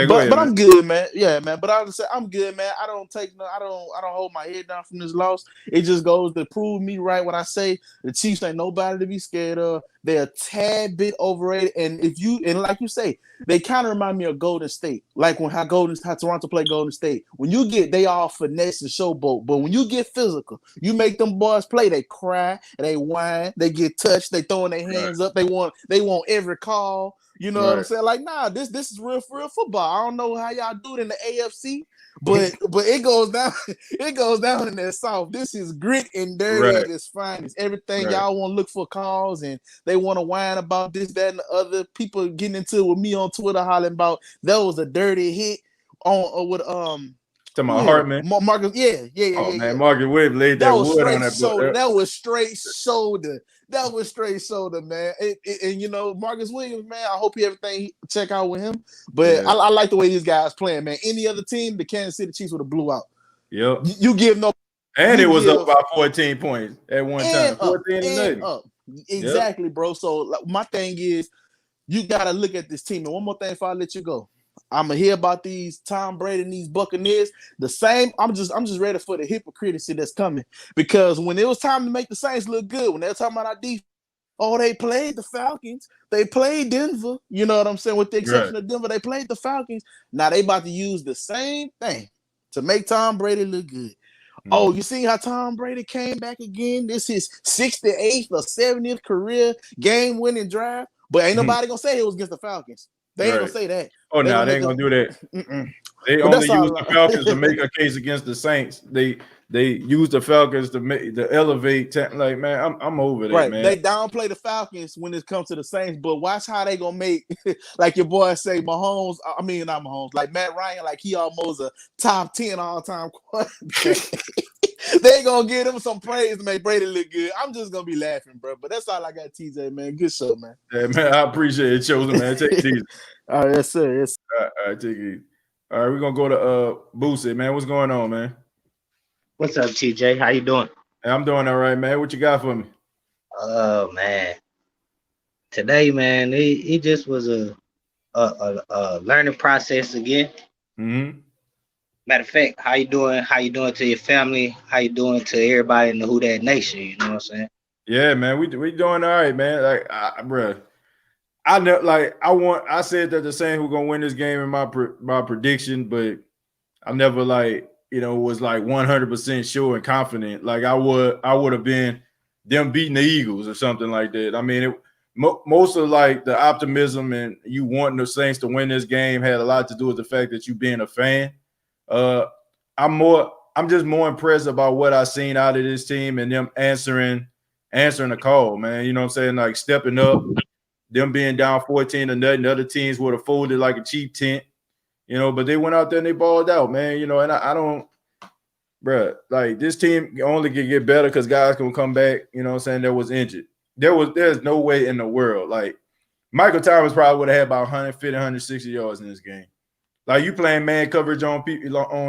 [SPEAKER 8] but I'm good, man. Yeah, man. But I would say I'm good, man. I don't hold my head down from this loss. It just goes to prove me right when I say the Chiefs ain't nobody to be scared of. They're a tad bit overrated, and like you say, they kind of remind me of Golden State, like how Toronto play Golden State. When they all finesse and showboat, but when you get physical, you make them boys play. They cry, they whine, they get touched, they throwing their hands up. They want every call. You know what I'm saying? Like, nah, this is real football. I don't know how y'all do it in the AFC, but it goes down. It goes down in that South. This is grit and dirty at its finest. Everything y'all want to look for calls, and they want to whine about this, that, and the other. People getting into it with me on Twitter, hollering about that was a dirty hit with
[SPEAKER 1] to my Hartman,
[SPEAKER 8] Marcus.
[SPEAKER 1] Man, Marcus Williams laid that wood on that
[SPEAKER 8] shoulder. That was straight shoulder. That was straight shoulder, man. And you know, Marcus Williams, man, I hope everything check out with him. But I like the way these guys playing, man. Any other team, the Kansas City Chiefs would have blew out.
[SPEAKER 1] Yep.
[SPEAKER 8] You give no.
[SPEAKER 1] And it was up by 14 points at one time. 14-0.
[SPEAKER 8] Up. Exactly, bro. So my thing is, you gotta look at this team. And one more thing before I let you go. I'm gonna hear about these Tom Brady and these Buccaneers. The same. I'm just ready for the hypocrisy that's coming, because when it was time to make the Saints look good, when they were talking about our defense, they played the Falcons, they played Denver. You know what I'm saying? With the exception of Denver, they played the Falcons. Now they about to use the same thing to make Tom Brady look good. Oh, you see how Tom Brady came back again? This is his 68th or 70th career game-winning drive, but ain't nobody gonna say it was against the Falcons. They ain't gonna say that.
[SPEAKER 1] Oh, no, they ain't gonna do that. They only use the Falcons to make a case against the Saints. They use the Falcons to elevate. Like, man, I'm over that, man.
[SPEAKER 8] They downplay the Falcons when it comes to the Saints, but watch how they gonna make, like your boy say, Mahomes. I mean, not Mahomes, like Matt Ryan, like he almost a top 10 all-time quarterback. They gonna give him some praise to make Brady look good. I'm just gonna be laughing, bro. But that's all I got, TJ, man. Good show, man.
[SPEAKER 1] Yeah, man, I appreciate it, Chosen, man. Take it easy.
[SPEAKER 8] All right, yes, sir. Yes.
[SPEAKER 1] All right, take it easy. All right, we're gonna go to Boosie, man. What's going on, man?
[SPEAKER 9] What's up, TJ? How you doing?
[SPEAKER 1] Hey, I'm doing all right, man. What you got for me?
[SPEAKER 9] Oh man, today, man, it just was a learning process again.
[SPEAKER 1] Mm-hmm.
[SPEAKER 9] Matter of fact, how you doing? How you doing to your family? How you doing to everybody in the Who Dat Nation? You know what I'm saying?
[SPEAKER 1] Yeah, man, we doing all right, man. Like, bruh, I said that the Saints were gonna win this game in my prediction, but I never was like 100% sure and confident. Like I would have been them beating the Eagles or something like that. I mean, most of like the optimism and you wanting the Saints to win this game had a lot to do with the fact that you being a fan. I'm just more impressed about what I've seen out of this team and them answering the call, man. You know what I'm saying? Like stepping up, them being down 14-0. Other teams would have folded like a cheap tent, you know, but they went out there and they balled out, man. You know, and I don't, bruh, like this team only can get better because guys can come back, you know what I'm saying, that was injured. There's no way in the world. Like Michael Thomas probably would have had about 150, 160 yards in this game. Like you playing man coverage on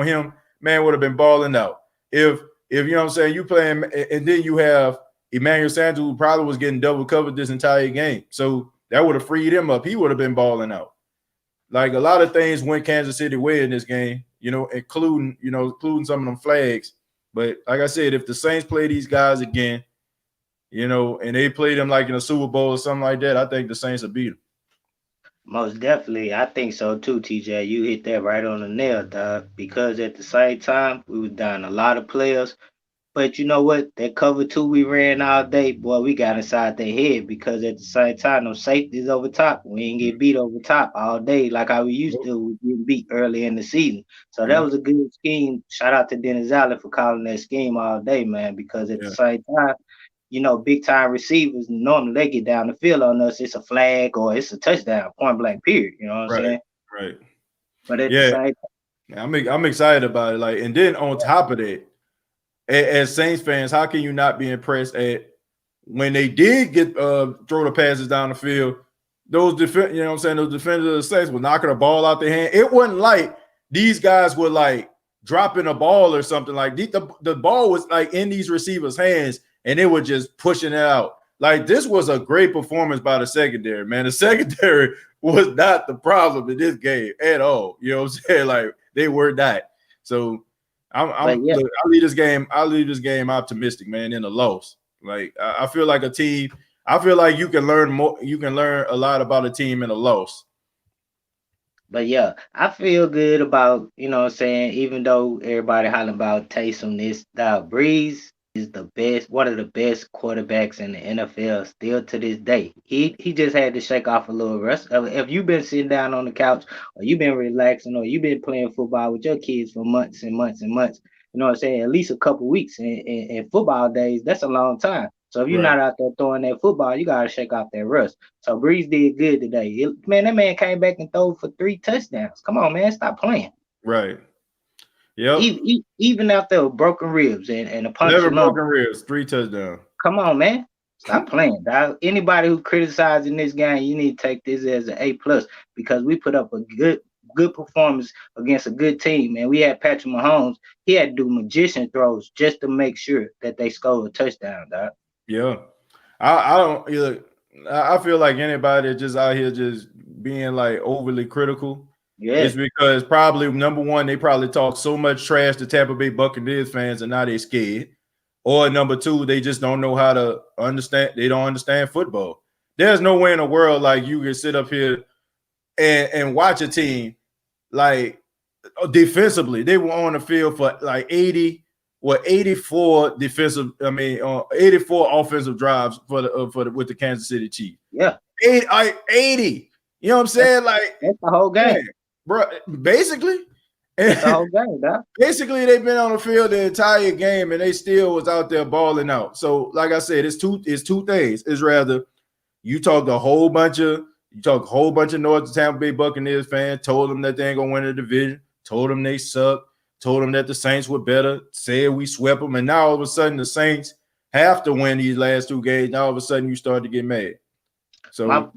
[SPEAKER 1] him, man would have been balling out. If you know what I'm saying, you playing, and then you have Emmanuel Sanders, who probably was getting double covered this entire game. So that would have freed him up. He would have been balling out. Like a lot of things went Kansas City way in this game, including some of them flags. But like I said, if the Saints play these guys again, and they play them like in a Super Bowl or something like that, I think the Saints will beat them.
[SPEAKER 9] Most definitely. I think so too, TJ. You hit that right on the nail, dog. Because at the same time, we were down a lot of players. But you know what? That cover two we ran all day, boy, we got inside their head because at the same time, no safeties over top. We ain't get beat over top all day like how we used to. We get beat early in the season. So that was a good scheme. Shout out to Dennis Allen for calling that scheme all day, man, because at the same time, big time receivers, normally they get down the field on us. It's a flag or it's a touchdown, point blank, period. You know what I'm saying?
[SPEAKER 1] Right.
[SPEAKER 9] But at the same
[SPEAKER 1] time, I'm excited about it. Like, and then on top of that, as Saints fans, how can you not be impressed at when they did get throw the passes down the field? Those those defenders of the Saints were knocking the ball out their hand. It wasn't like these guys were like dropping a ball or something. Like the ball was like in these receivers' hands, and they were just pushing it out. Like this was a great performance by the secondary, man. The secondary was not the problem in this game at all. You know what I'm saying? Like they were not. So look, I leave this game optimistic, man, in a loss. Like I feel like a team. I feel like you can learn more. You can learn a lot about a team in a loss.
[SPEAKER 9] But yeah, I feel good about, even though everybody hollering about Taysom, Brees is one of the best quarterbacks in the NFL still to this day. He just had to shake off a little rust. If you've been sitting down on the couch or you've been relaxing or you've been playing football with your kids for months and months and months, you know what I'm saying, at least a couple weeks in football days, that's a long time. So if you're not out there throwing that football, you got to shake off that rust. So Brees did good today. That man came back and threw for 3 touchdowns. Come on, man, stop playing.
[SPEAKER 1] Right. Yep.
[SPEAKER 9] Even after broken ribs and a punch.
[SPEAKER 1] 11 broken ribs, 3 touchdowns.
[SPEAKER 9] Come on, man. Stop playing, dog. Anybody who criticizing this game, you need to take this as an A+ because we put up a good performance against a good team. And we had Patrick Mahomes. He had to do magician throws just to make sure that they scored a touchdown, dog.
[SPEAKER 1] Yeah. I feel like anybody just out here just being like overly critical.
[SPEAKER 9] Yeah.
[SPEAKER 1] It's because probably number one, they probably talk so much trash to Tampa Bay Buccaneers fans and now they're scared. Or number two, they just don't know how to understand. They don't understand football. There's no way in the world like you can sit up here and watch a team like defensively. They were on the field for like 84 84 offensive drives with the Kansas City Chiefs.
[SPEAKER 9] Yeah.
[SPEAKER 1] 80. You know what I'm saying?
[SPEAKER 9] That's the whole game.
[SPEAKER 1] Man, bro, basically.
[SPEAKER 9] That's the whole game, dog.
[SPEAKER 1] Basically, they've been on the field the entire game and they still was out there balling out. So, like I said, it's two things. It's rather you talk a whole bunch of North Tampa Bay Buccaneers fans, told them that they ain't gonna win the division, told them they suck, told them that the Saints were better, said we swept them, and now all of a sudden the Saints have to win these last 2 games. Now all of a sudden you start to get mad. So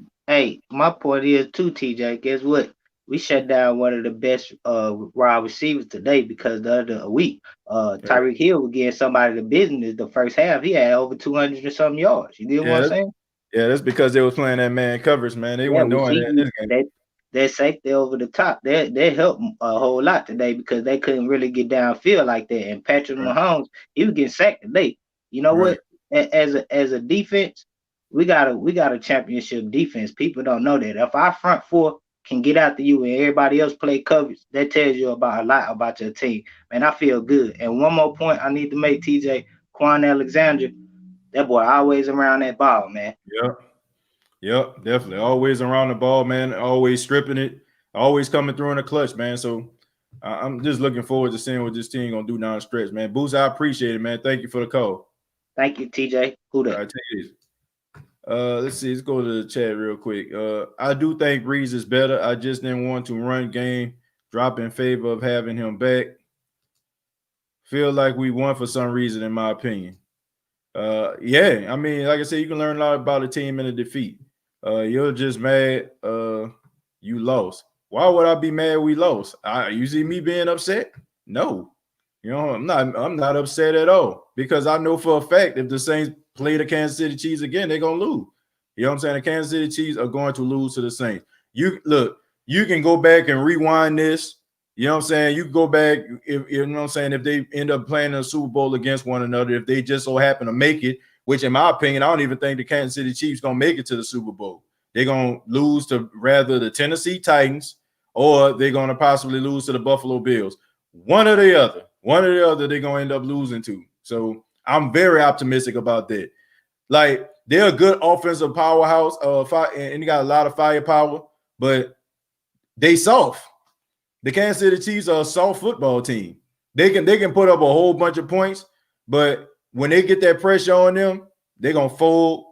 [SPEAKER 9] my point is too, TJ. Guess what? We shut down one of the best wide receivers today because the other week, Tyreek Hill was getting somebody the business the first half. He had over 200 and something yards. You get what I'm saying?
[SPEAKER 1] Yeah, that's because they was playing that man coverage, man. They weren't doing that in this game.
[SPEAKER 9] That safety over the top, they helped a whole lot today because they couldn't really get downfield like that. And Patrick Mahomes, he was getting sacked today. You know what? As a defense, we got a championship defense. People don't know that. If our front four can get after you and everybody else play coverage, that tells you about a lot about your team. Man, I feel good. And one more point I need to make, TJ, Quan Alexander, that boy always around that ball, man.
[SPEAKER 1] Yep, definitely. Always around the ball, man. Always stripping it. Always coming through in the clutch, man. So I'm just looking forward to seeing what this team gonna do down the stretch, man. Boost, I appreciate it, man. Thank you for the call.
[SPEAKER 9] Thank you, TJ. Who that?
[SPEAKER 1] All right, take it easy. Let's see. Let's go to the chat real quick. I do think Brees is better. I just didn't want to run game, drop in favor of having him back. Feel like we won for some reason, in my opinion. Yeah, I mean, like I said, you can learn a lot about a team in a defeat. You're just mad you lost. Why would I be mad we lost? You see me being upset? No. You know, I'm not upset at all because I know for a fact if the Saints play the Kansas City Chiefs again, they're gonna lose. You know what I'm saying? The Kansas City Chiefs are going to lose to the Saints. You can go back and rewind this. You know what I'm saying? You can go back, if you know what I'm saying, if they end up playing in a Super Bowl against one another, if they just so happen to make it, which in my opinion, I don't even think the Kansas City Chiefs gonna make it to the Super Bowl. They're gonna lose to rather the Tennessee Titans, or they're gonna possibly lose to the Buffalo Bills. One or the other they're gonna end up losing to. So I'm very optimistic about that. Like, they're a good offensive powerhouse, and they got a lot of firepower, but they soft. The Kansas City Chiefs are a soft football team. They can put up a whole bunch of points, but when they get that pressure on them, they're gonna fold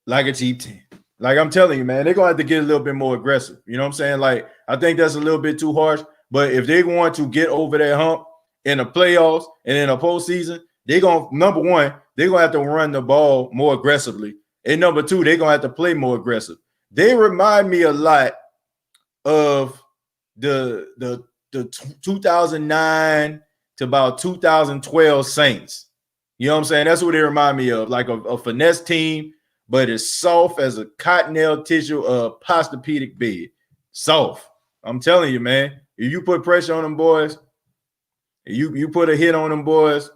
[SPEAKER 1] like a cheap team. Like I'm telling you, man, they're gonna have to get a little bit more aggressive. You know what I'm saying? Like, I think that's a little bit too harsh. But if they want to get over that hump in the playoffs and in the postseason, they're gonna, number one, they're gonna have to run the ball more aggressively. And number two, they're gonna have to play more aggressive. They remind me a lot of the 2009 to about 2012 Saints. You know what I'm saying? That's what they remind me of, like a finesse team, but it's soft as a cottonelle tissue posturepedic bed. Soft. I'm telling you, man. If you put pressure on them boys, you put a hit on them boys,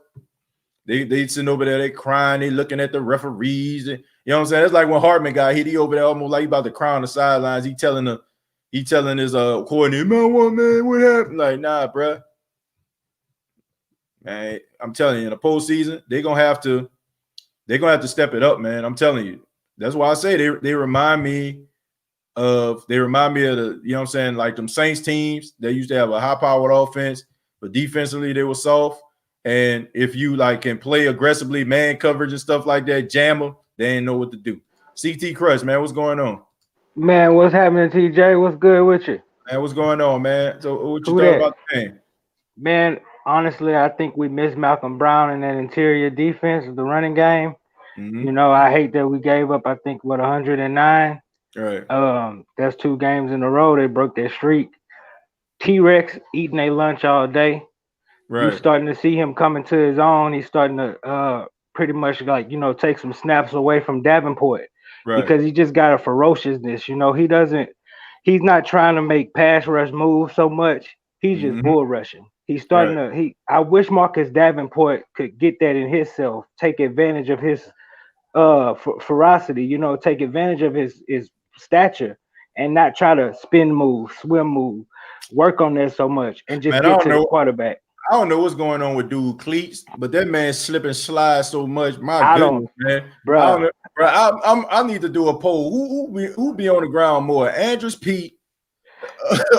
[SPEAKER 1] they sitting over there, they crying, they looking at the referees. And, you know what I'm saying? It's like when Hartman got hit, he over there almost like he about to cry on the sidelines. He telling his coordinator, man, what happened? Like, nah, bro. Man, I'm telling you, in the postseason, they're gonna have to step it up, man. I'm telling you. That's why I say they remind me of the, you know what I'm saying, like them Saints teams. They used to have a high-powered offense, but defensively they were soft. And if you like can play aggressively, man coverage and stuff like that, jam them, they ain't know what to do. CT Crush, man, what's going on?
[SPEAKER 10] Man, what's happening, TJ? What's good with you?
[SPEAKER 1] Man, what's going on, man? So what you thought about the game?
[SPEAKER 10] Man, honestly, I think we missed Malcolm Brown in that interior defense of the running game.
[SPEAKER 1] Mm-hmm.
[SPEAKER 10] You know, I hate that we gave up, I think, 109.
[SPEAKER 1] Right.
[SPEAKER 10] That's 2 games in a row. They broke their streak. T-Rex eating their lunch all day.
[SPEAKER 1] Right.
[SPEAKER 10] You're starting to see him coming to his own. He's starting to pretty much like, you know, take some snaps away from Davenport.
[SPEAKER 1] Right.
[SPEAKER 10] Because he just got a ferociousness. You know, he's not trying to make pass rush moves so much. He's just bull rushing. He's starting to I wish Marcus Davenport could get that in himself, take advantage of his ferocity, you know, take advantage of his stature and not try to spin move, swim move, work on that so much and just get to the quarterback.
[SPEAKER 1] I don't know what's going on with dude cleats, but that man slip and slide so much. My goodness, man.
[SPEAKER 10] Bro.
[SPEAKER 1] I need to do a poll. Who be on the ground more, Andrews Pete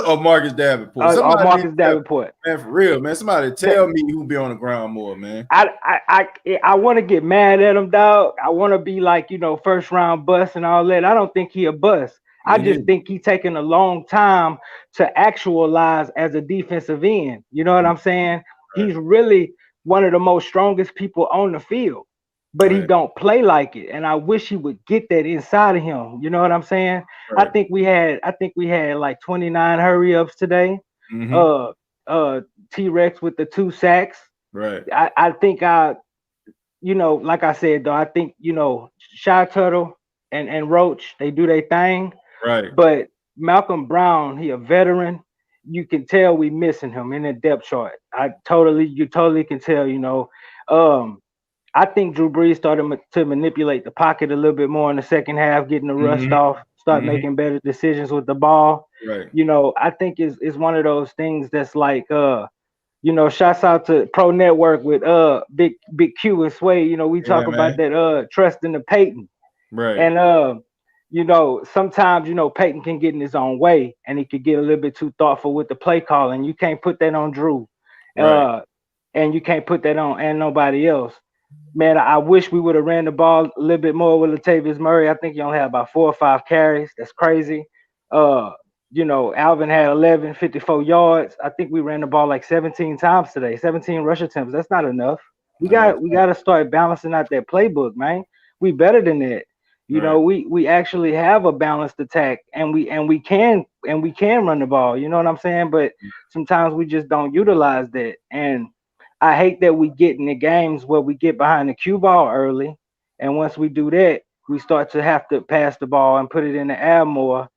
[SPEAKER 1] or Marcus Davenport?
[SPEAKER 10] Marcus Davenport.
[SPEAKER 1] Man, for real, man. Somebody tell me who be on the ground more, man.
[SPEAKER 10] I want to get mad at him, dog. I want to be like, you know, first round bust and all that. I don't think he a bust. I just think he's taking a long time to actualize as a defensive end. You know what I'm saying? Right. He's really one of the most strongest people on the field, but he don't play like it. And I wish he would get that inside of him. You know what I'm saying? Right. I think we had like 29 hurry ups today. T-Rex with the 2 sacks.
[SPEAKER 1] Right.
[SPEAKER 10] I think you know, like I said, though, I think, you know, Shy Tuttle and Roach, they do their thing.
[SPEAKER 1] Right.
[SPEAKER 10] But Malcolm Brown, he a veteran. You can tell we missing him in the depth chart. You totally can tell, you know. I think Drew Brees started to manipulate the pocket a little bit more in the second half, getting the rust off, start making better decisions with the ball.
[SPEAKER 1] Right.
[SPEAKER 10] You know, I think it's one of those things that's like you know, shouts out to Pro Network with Big Q and Sway. You know, we talk about that trust in the Peyton.
[SPEAKER 1] Right.
[SPEAKER 10] And you know, sometimes, you know, Peyton can get in his own way and he could get a little bit too thoughtful with the play calling. You can't put that on Drew.
[SPEAKER 1] Right.
[SPEAKER 10] And you can't put that on and nobody else. Man, I wish we would have ran the ball a little bit more with Latavius Murray. I think he only had about 4 or 5 carries. That's crazy. You know, Alvin had 11, 54 yards. I think we ran the ball like 17 times today, 17 rush attempts. That's not enough. We got to start balancing out that playbook, man. We better than that. You know, we actually have a balanced attack, and we can run the ball. You know what I'm saying? But sometimes we just don't utilize that, and I hate that we get in the games where we get behind the cue ball early, and once we do that, we start to have to pass the ball and put it in the air more.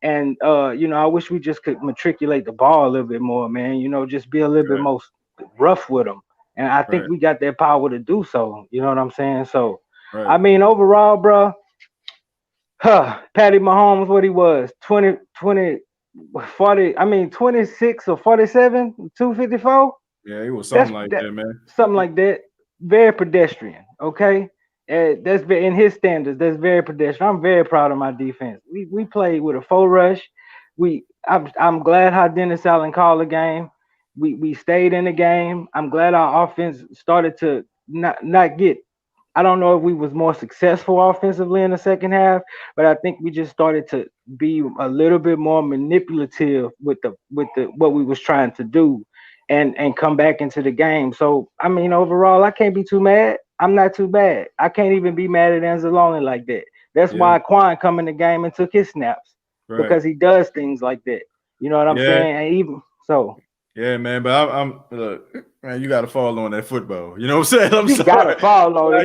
[SPEAKER 10] And you know, I wish we just could matriculate the ball a little bit more, man. You know, just be a little bit more rough with them. And I think we got that power to do so. You know what I'm saying? So, I mean, overall, bro, Patty Mahomes, what he was, 40, I mean, 26 or 47, 254?
[SPEAKER 1] Yeah, he was something like that, man.
[SPEAKER 10] Something like that. Very pedestrian, okay? That's in his standards. That's very pedestrian. I'm very proud of my defense. We played with a full rush. I'm glad how Dennis Allen called the game. We stayed in the game. I'm glad our offense started to not get. I don't know if we was more successful offensively in the second half, but I think we just started to be a little bit more manipulative with the what we was trying to do, and come back into the game. So I mean, overall, I can't be too mad. I'm not too bad. I can't even be mad at Anzalone like that. That's why Quan come in the game and took his snaps because he does things like that. You know what I'm saying? And even so.
[SPEAKER 1] Yeah, man, but I'm look, man, you gotta fall on that football. You know what I'm saying?
[SPEAKER 10] You gotta fall on it.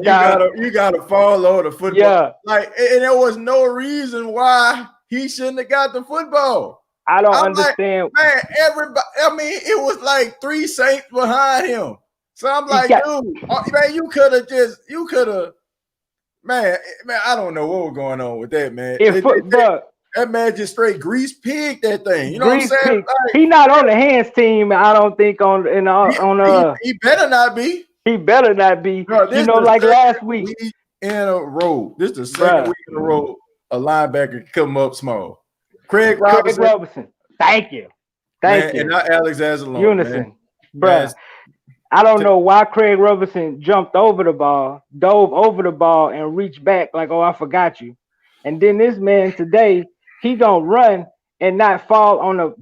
[SPEAKER 1] You gotta fall on the football.
[SPEAKER 10] Yeah.
[SPEAKER 1] Like, and there was no reason why he shouldn't have got the football.
[SPEAKER 10] I don't understand.
[SPEAKER 1] Like, man, everybody, I mean, it was like 3 Saints behind him. So I'm like, dude, man, you could have, man, I don't know what was going on with that, man. That man just straight grease pig that thing. You know what I'm saying? Like,
[SPEAKER 10] he not on the hands team, I don't think
[SPEAKER 1] he better not be.
[SPEAKER 10] He better not be.
[SPEAKER 1] Bro,
[SPEAKER 10] you know, like last week
[SPEAKER 1] in a row. This is the second week in a row a linebacker come up small. Craig Robinson.
[SPEAKER 10] Thank you. Thank you.
[SPEAKER 1] And not Alex Anzalone.
[SPEAKER 10] Unison. Bro. I don't know why Craig Robinson jumped over the ball, dove over the ball, and reached back like, oh, I forgot you. And then this man today, he gonna run and not fall on the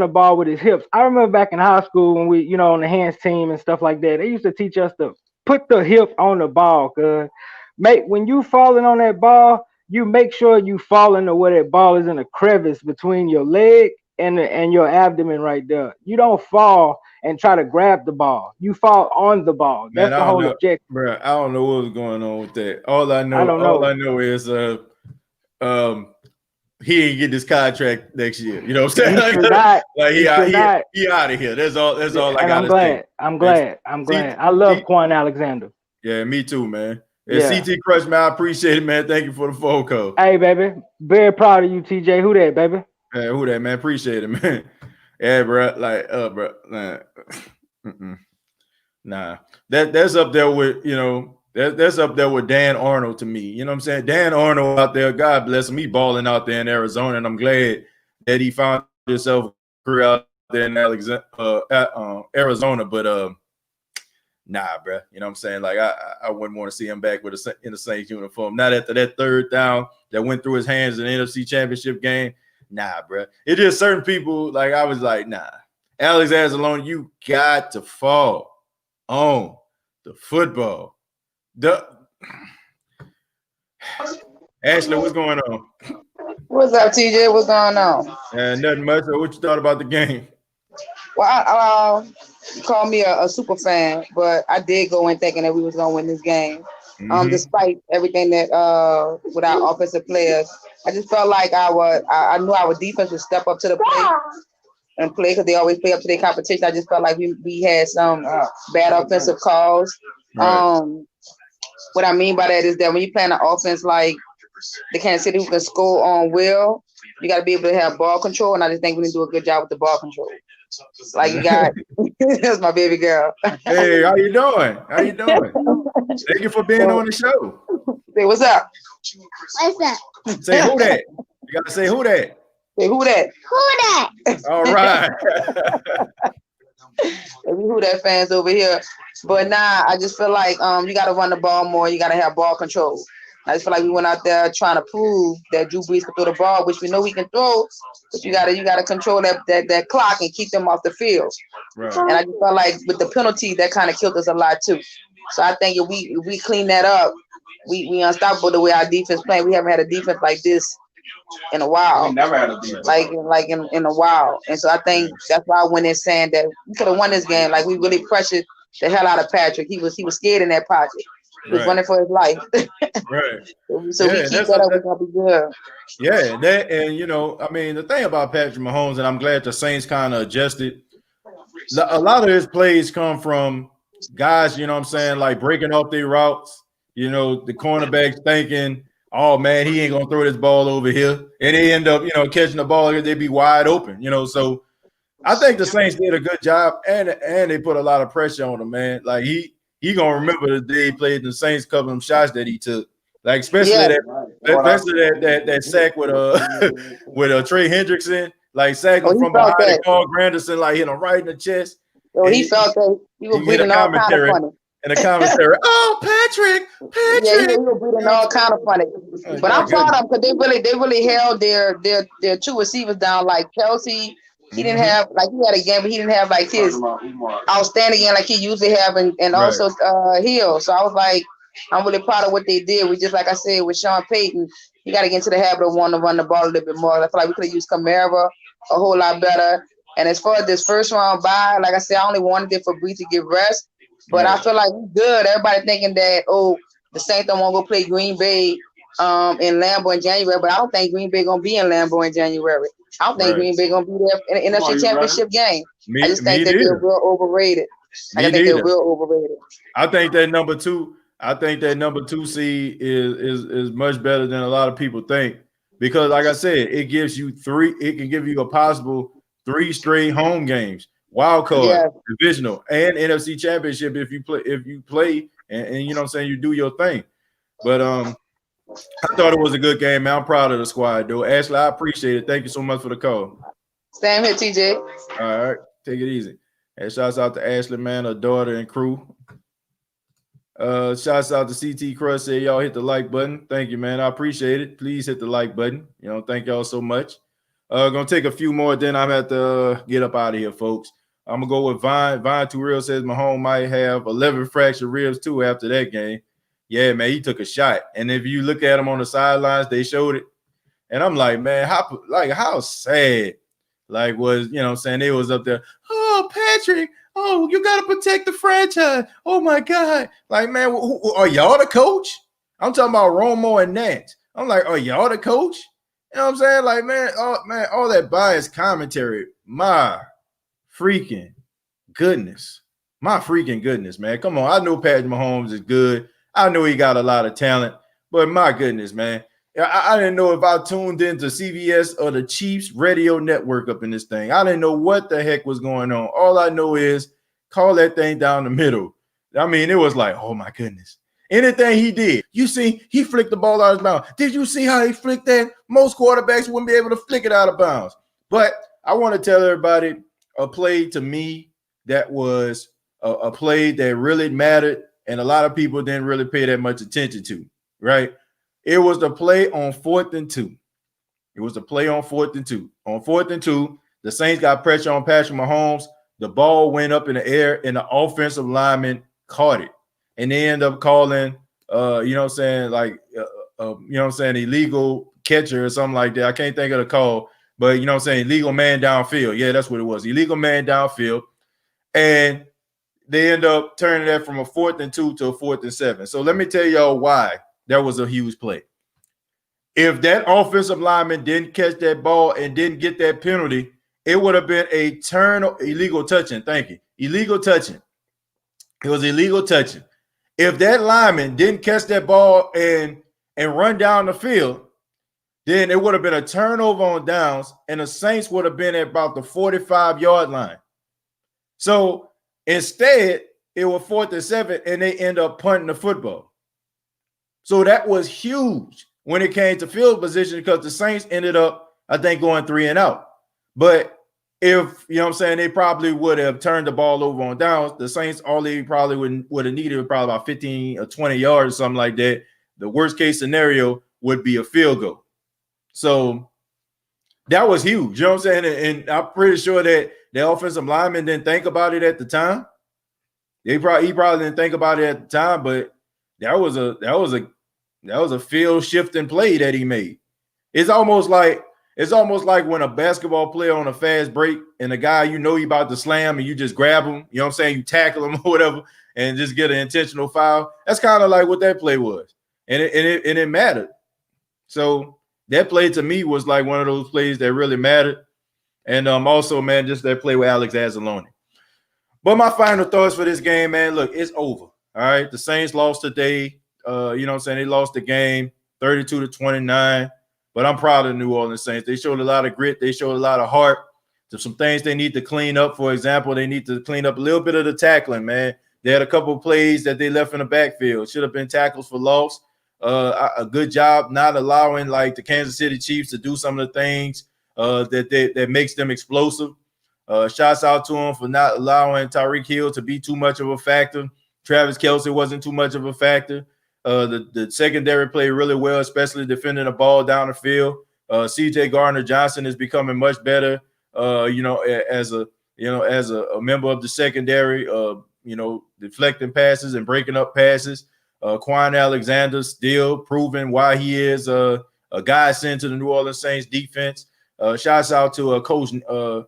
[SPEAKER 10] ball with his hips. I remember back in high school when we, you know, on the hands team and stuff like that, they used to teach us to put the hip on the ball. Cause when you falling on that ball, you make sure you fall into where that ball is in a crevice between your leg and your abdomen right there. You don't fall and try to grab the ball. You fall on the ball. That's the whole objective.
[SPEAKER 1] Bro, I don't know what was going on with that. All I know is he ain't get this contract next year. You know what I'm saying? He out of here. That's all I gotta say.
[SPEAKER 10] I'm glad. I love Quan Alexander.
[SPEAKER 1] Yeah, me too, man. Yeah. CT Crush, man, I appreciate it, man. Thank you for the phone call.
[SPEAKER 10] Hey, baby. Very proud of you, TJ. Who that, baby?
[SPEAKER 1] Yeah, who that, man? Appreciate it, man. Yeah, bro. Like, bro. Nah. That's up there with, you know, that's up there with Dan Arnold to me. You know what I'm saying? Dan Arnold out there, God bless him. He balling out there in Arizona, and I'm glad that he found himself a career out there in Arizona. But nah, bro. You know what I'm saying? Like, I wouldn't want to see him back in the Saints uniform. Not after that third down that went through his hands in the NFC Championship game. Nah, bro. It just certain people, like, I was like, nah. Alex Anzalone, you got to fall on the football. Ashley, what's going on?
[SPEAKER 11] What's up, TJ? What's going on?
[SPEAKER 1] Nothing much. What you thought about the game?
[SPEAKER 11] Well, you call me a super fan, but I did go in thinking that we was gonna win this game. Despite everything that with our offensive players, I just felt like I knew our defense would step up to the plate and play because they always play up to their competition. I just felt like we had some bad offensive calls. Right. What I mean by that is that when you play an offense like the Kansas City who can score on will, you got to be able to have ball control, and I just think we need to do a good job with the ball control. Like you got, that's my baby girl.
[SPEAKER 1] Hey, how you doing? Thank you for being on the show.
[SPEAKER 11] Say what's up.
[SPEAKER 12] What's up?
[SPEAKER 1] Say who that. You got to say who that.
[SPEAKER 11] Say who that.
[SPEAKER 12] Who that?
[SPEAKER 1] All right.
[SPEAKER 11] We who that fans over here. But I just feel like you got to run the ball more. You got to have ball control. I just feel like we went out there trying to prove that Drew Brees can throw the ball, which we know he can throw. But you gotta control that clock and keep them off the field. Right. And I just felt like with the penalty, that kind of killed us a lot too. So I think if we clean that up we unstoppable the way our defense playing. We haven't had a defense like this in a while.
[SPEAKER 1] We never had a defense.
[SPEAKER 11] Like in a while. And so I think that's why I went in saying that we could have won this game. Like we really pressured the hell out of Patrick. He was scared in that pocket. He was running for his life.
[SPEAKER 1] Right.
[SPEAKER 11] So we keep that up, we're gonna be good.
[SPEAKER 1] Yeah, that, and you know, I mean, the thing about Patrick Mahomes, and I'm glad the Saints kind of adjusted. A lot of his plays come from guys, you know what I'm saying, like breaking off their routes. You know, the cornerbacks thinking, oh man, he ain't gonna throw this ball over here, and they end up, you know, catching the ball, they be wide open. You know, so I think the Saints did a good job, and they put a lot of pressure on him, man. Like he gonna remember the day he played the Saints, couple of them shots that he took. Like especially that sack with with Trey Hendrickson, like sacking from behind and Carl Granderson, like hit him right in the chest.
[SPEAKER 11] So he felt that he was breathing all kind of funny.
[SPEAKER 1] And the commentary, oh Patrick.
[SPEAKER 11] Yeah, he was breathing all kind of funny. But I'm proud of them because they really held their two receivers down. Like Kelsey, he didn't have, like, he had a game, but he didn't have like his outstanding game like he usually have, and also Hill. So I was like, I'm really proud of what they did. We just, like I said, with Sean Payton, you got to get into the habit of wanting to run the ball a little bit more. I feel like we could have used Kamara a whole lot better. And as far as this first round bye, like I said, I only wanted it for Brees to get rest. But I feel like we're good. Everybody thinking that, the Saints don't want to go play Green Bay in Lambeau in January. But I don't think Green Bay going to be in Lambeau in January. I don't think Green Bay going to be there in the NFC Championship game. I just think that they're real overrated. I think they're real overrated.
[SPEAKER 1] I think that number two seed is much better than a lot of people think, because like I said, it can give you a possible 3 straight home games, wild card, divisional, and NFC Championship if you play and you know what I'm saying, you do your thing. But I thought it was a good game, man. I'm proud of the squad, though. Ashley, I appreciate it. Thank you so much for the call.
[SPEAKER 11] Same here, TJ.
[SPEAKER 1] All right, take it easy. And shouts out to Ashley, man, her daughter and crew. Shouts out to CT Crush. Say y'all hit the like button. Thank you, man. I appreciate it. Please hit the like button. You know, thank y'all so much. Gonna take a few more, then I'm at to get up out of here, folks. I'm gonna go with Vine. Vine Too Real says Mahomes might have 11 fractured ribs too after that game. Yeah, man, he took a shot. And if you look at him on the sidelines, they showed it. And I'm like, man, how sad. Like, was, you know what I'm saying, they was up there, oh, Patrick, oh, you got to protect the franchise. Oh, my God. Like, man, are y'all the coach? I'm talking about Romo and Nance. I'm like, are y'all the coach? You know what I'm saying? Like, man, all that biased commentary, my freaking goodness. My freaking goodness, man. Come on. I know Patrick Mahomes is good. I know he got a lot of talent, but my goodness, man. I didn't know if I tuned into CBS or the Chiefs radio network up in this thing. I didn't know what the heck was going on. All I know is call that thing down the middle. I mean, it was like, oh, my goodness. Anything he did, you see, he flicked the ball out of bounds. Did you see how he flicked that? Most quarterbacks wouldn't be able to flick it out of bounds. But I want to tell everybody a play to me that was a play that really mattered, and a lot of people didn't really pay that much attention to, right? It was the play on 4th and 2. It was the play on 4th and 2. On 4th and 2, the Saints got pressure on Patrick Mahomes. The ball went up in the air, and the offensive lineman caught it. And they end up calling, you know what I'm saying, like, you know what I'm saying, illegal catcher or something like that. I can't think of the call, but, you know what I'm saying, illegal man downfield. Yeah, that's what it was. Illegal man downfield. And they end up turning that from a 4th and 2 to a 4th and 7. So let me tell y'all why that was a huge play. If that offensive lineman didn't catch that ball and didn't get that penalty, it would have been a illegal touching. Thank you. Illegal touching. It was illegal touching. If that lineman didn't catch that ball and run down the field, then it would have been a turnover on downs, and the Saints would have been at about the 45-yard line. So instead, it was 4th and 7, and they end up punting the football. So that was huge when it came to field position, because the Saints ended up, I think, going 3 and out. But if, you know what I'm saying, they probably would have turned the ball over on downs, the Saints, all they probably would have needed probably about 15 or 20 yards or something like that. The worst case scenario would be a field goal. So that was huge. You know what I'm saying? And I'm pretty sure that the offensive lineman didn't think about it at the time. He probably didn't think about it at the time, but that was a That was a field shifting play that he made. It's almost like when a basketball player on a fast break and the guy you know he about to slam and you just grab him, you know what I'm saying? You tackle him or whatever and just get an intentional foul. That's kind of like what that play was. And it mattered. So that play to me was like one of those plays that really mattered. And also, man, just that play with Alex Anzalone. But my final thoughts for this game, man, look, it's over. All right. The Saints lost today. You know what I'm saying? They lost the game 32-29. But I'm proud of the New Orleans Saints. They showed a lot of grit. They showed a lot of heart. There's some things they need to clean up. For example, they need to clean up a little bit of the tackling, man. They had a couple of plays that they left in the backfield. Should have been tackles for loss. A good job not allowing like the Kansas City Chiefs to do some of the things that makes them explosive. Shouts out to them for not allowing Tyreek Hill to be too much of a factor. Travis Kelce wasn't too much of a factor. The secondary played really well, especially defending the ball down the field. CJ Gardner-Johnson is becoming much better, as a member of the secondary, deflecting passes and breaking up passes. Quan Alexander still proving why he is a godsend to the New Orleans Saints defense. Shouts out to Coach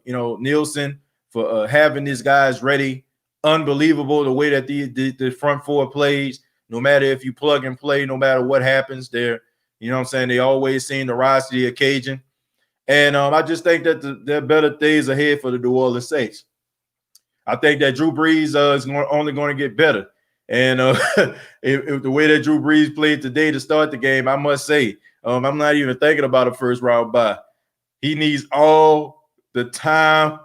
[SPEAKER 1] Nielsen for having these guys ready. Unbelievable the way that the front four plays. No matter if you plug and play, no matter what happens, they're, you know what I'm saying, they always seem to rise to the occasion. And I just think that there are better days ahead for the New Orleans Saints. I think that Drew Brees is only going to get better. And if the way that Drew Brees played today to start the game, I must say, I'm not even thinking about a first round bye. He needs all the time,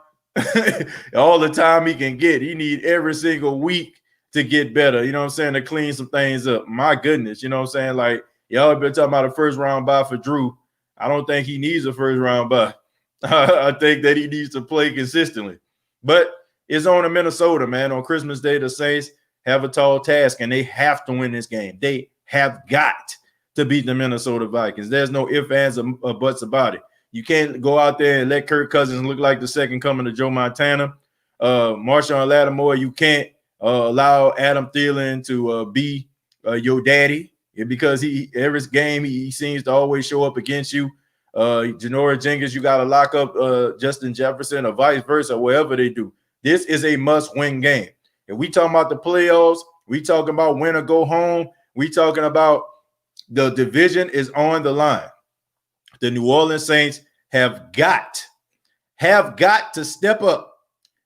[SPEAKER 1] all the time he can get. He needs every single week to get better, you know what I'm saying, to clean some things up. My goodness, you know what I'm saying? Like, y'all been talking about a first round bye for Drew. I don't think he needs a first round bye. I think that he needs to play consistently. But it's on to Minnesota, man. On Christmas Day, the Saints have a tall task, and they have to win this game. They have got to beat the Minnesota Vikings. There's no ifs, ands, or buts about it. You can't go out there and let Kirk Cousins look like the second coming of Joe Montana. Marshawn Lattimore, you can't allow Adam Thielen to be your daddy, because every game he seems to always show up against you. Janoris Jenkins, you got to lock up Justin Jefferson, or vice versa, whatever they do. This is a must-win game. If we talking about the playoffs, we talking about win or go home. We talking about the division is on the line. The New Orleans Saints have got to step up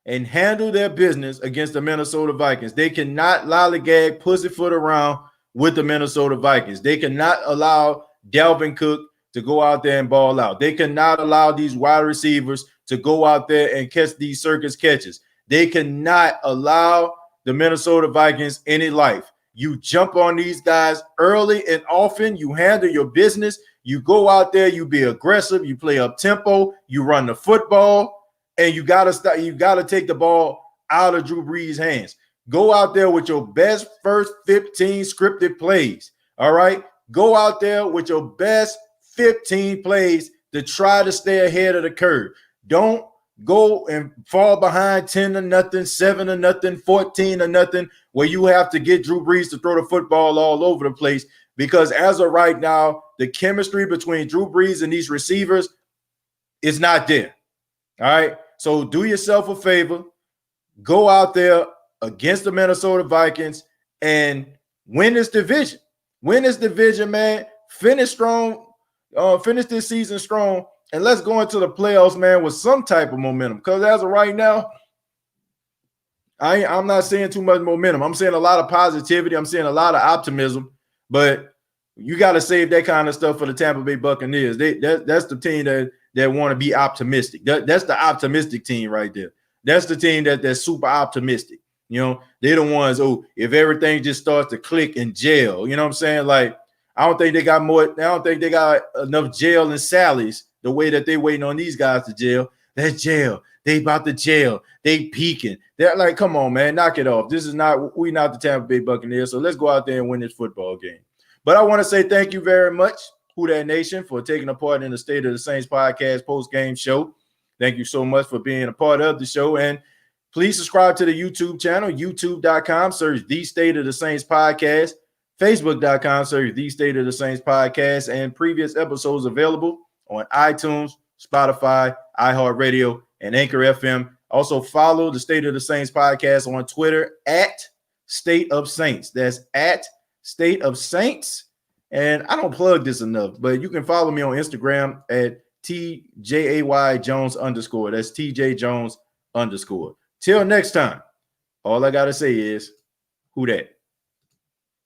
[SPEAKER 1] and handle their business against the Minnesota Vikings. They cannot lollygag, pussyfoot around with the Minnesota Vikings. They cannot allow Dalvin Cook to go out there and ball out. They cannot allow these wide receivers to go out there and catch these circus catches. They cannot allow the Minnesota Vikings any life. You jump on these guys early and often. You handle your business. You go out there, you be aggressive, you play up tempo, you run the football, and you gotta take the ball out of Drew Brees' hands. Go out there with your best first 15 scripted plays. All right. Go out there with your best 15 plays to try to stay ahead of the curve. Don't go and fall behind 10-0, 7-0, 14-0, where you have to get Drew Brees to throw the football all over the place. Because as of right now, the chemistry between Drew Brees and these receivers is not there. All right. So do yourself a favor. Go out there against the Minnesota Vikings and win this division. Win this division, man. Finish strong. Finish this season strong. And let's go into the playoffs, man, with some type of momentum. Because as of right now, I'm not seeing too much momentum. I'm seeing a lot of positivity. I'm seeing a lot of optimism. But you got to save that kind of stuff for the Tampa Bay Buccaneers. That's the team that want to be optimistic. That's the optimistic team right there. That's the team that's super optimistic. You know, they're the ones, if everything just starts to click and gel, you know what I'm saying? Like, I don't think they got enough gel and Sally's the way that they waiting on these guys to gel. That gel. They about to gel. They peaking. They're like, come on, man, knock it off. We're not the Tampa Bay Buccaneers, so let's go out there and win this football game. But I want to say thank you very much, Who Dat Nation, for taking a part in the State of the Saints podcast post-game show. Thank you so much for being a part of the show. And please subscribe to the YouTube channel, youtube.com. Search The State of the Saints podcast. Facebook.com/search The State of the Saints podcast, and previous episodes available on iTunes, Spotify, iHeartRadio, and Anchor FM. Also follow the State of the Saints podcast on Twitter at State of Saints. That's at State of Saints. And I don't plug this enough, but you can follow me on Instagram at TJAY Jones _. That's TJ Jones _. Till next time, all I got to say is, who dat?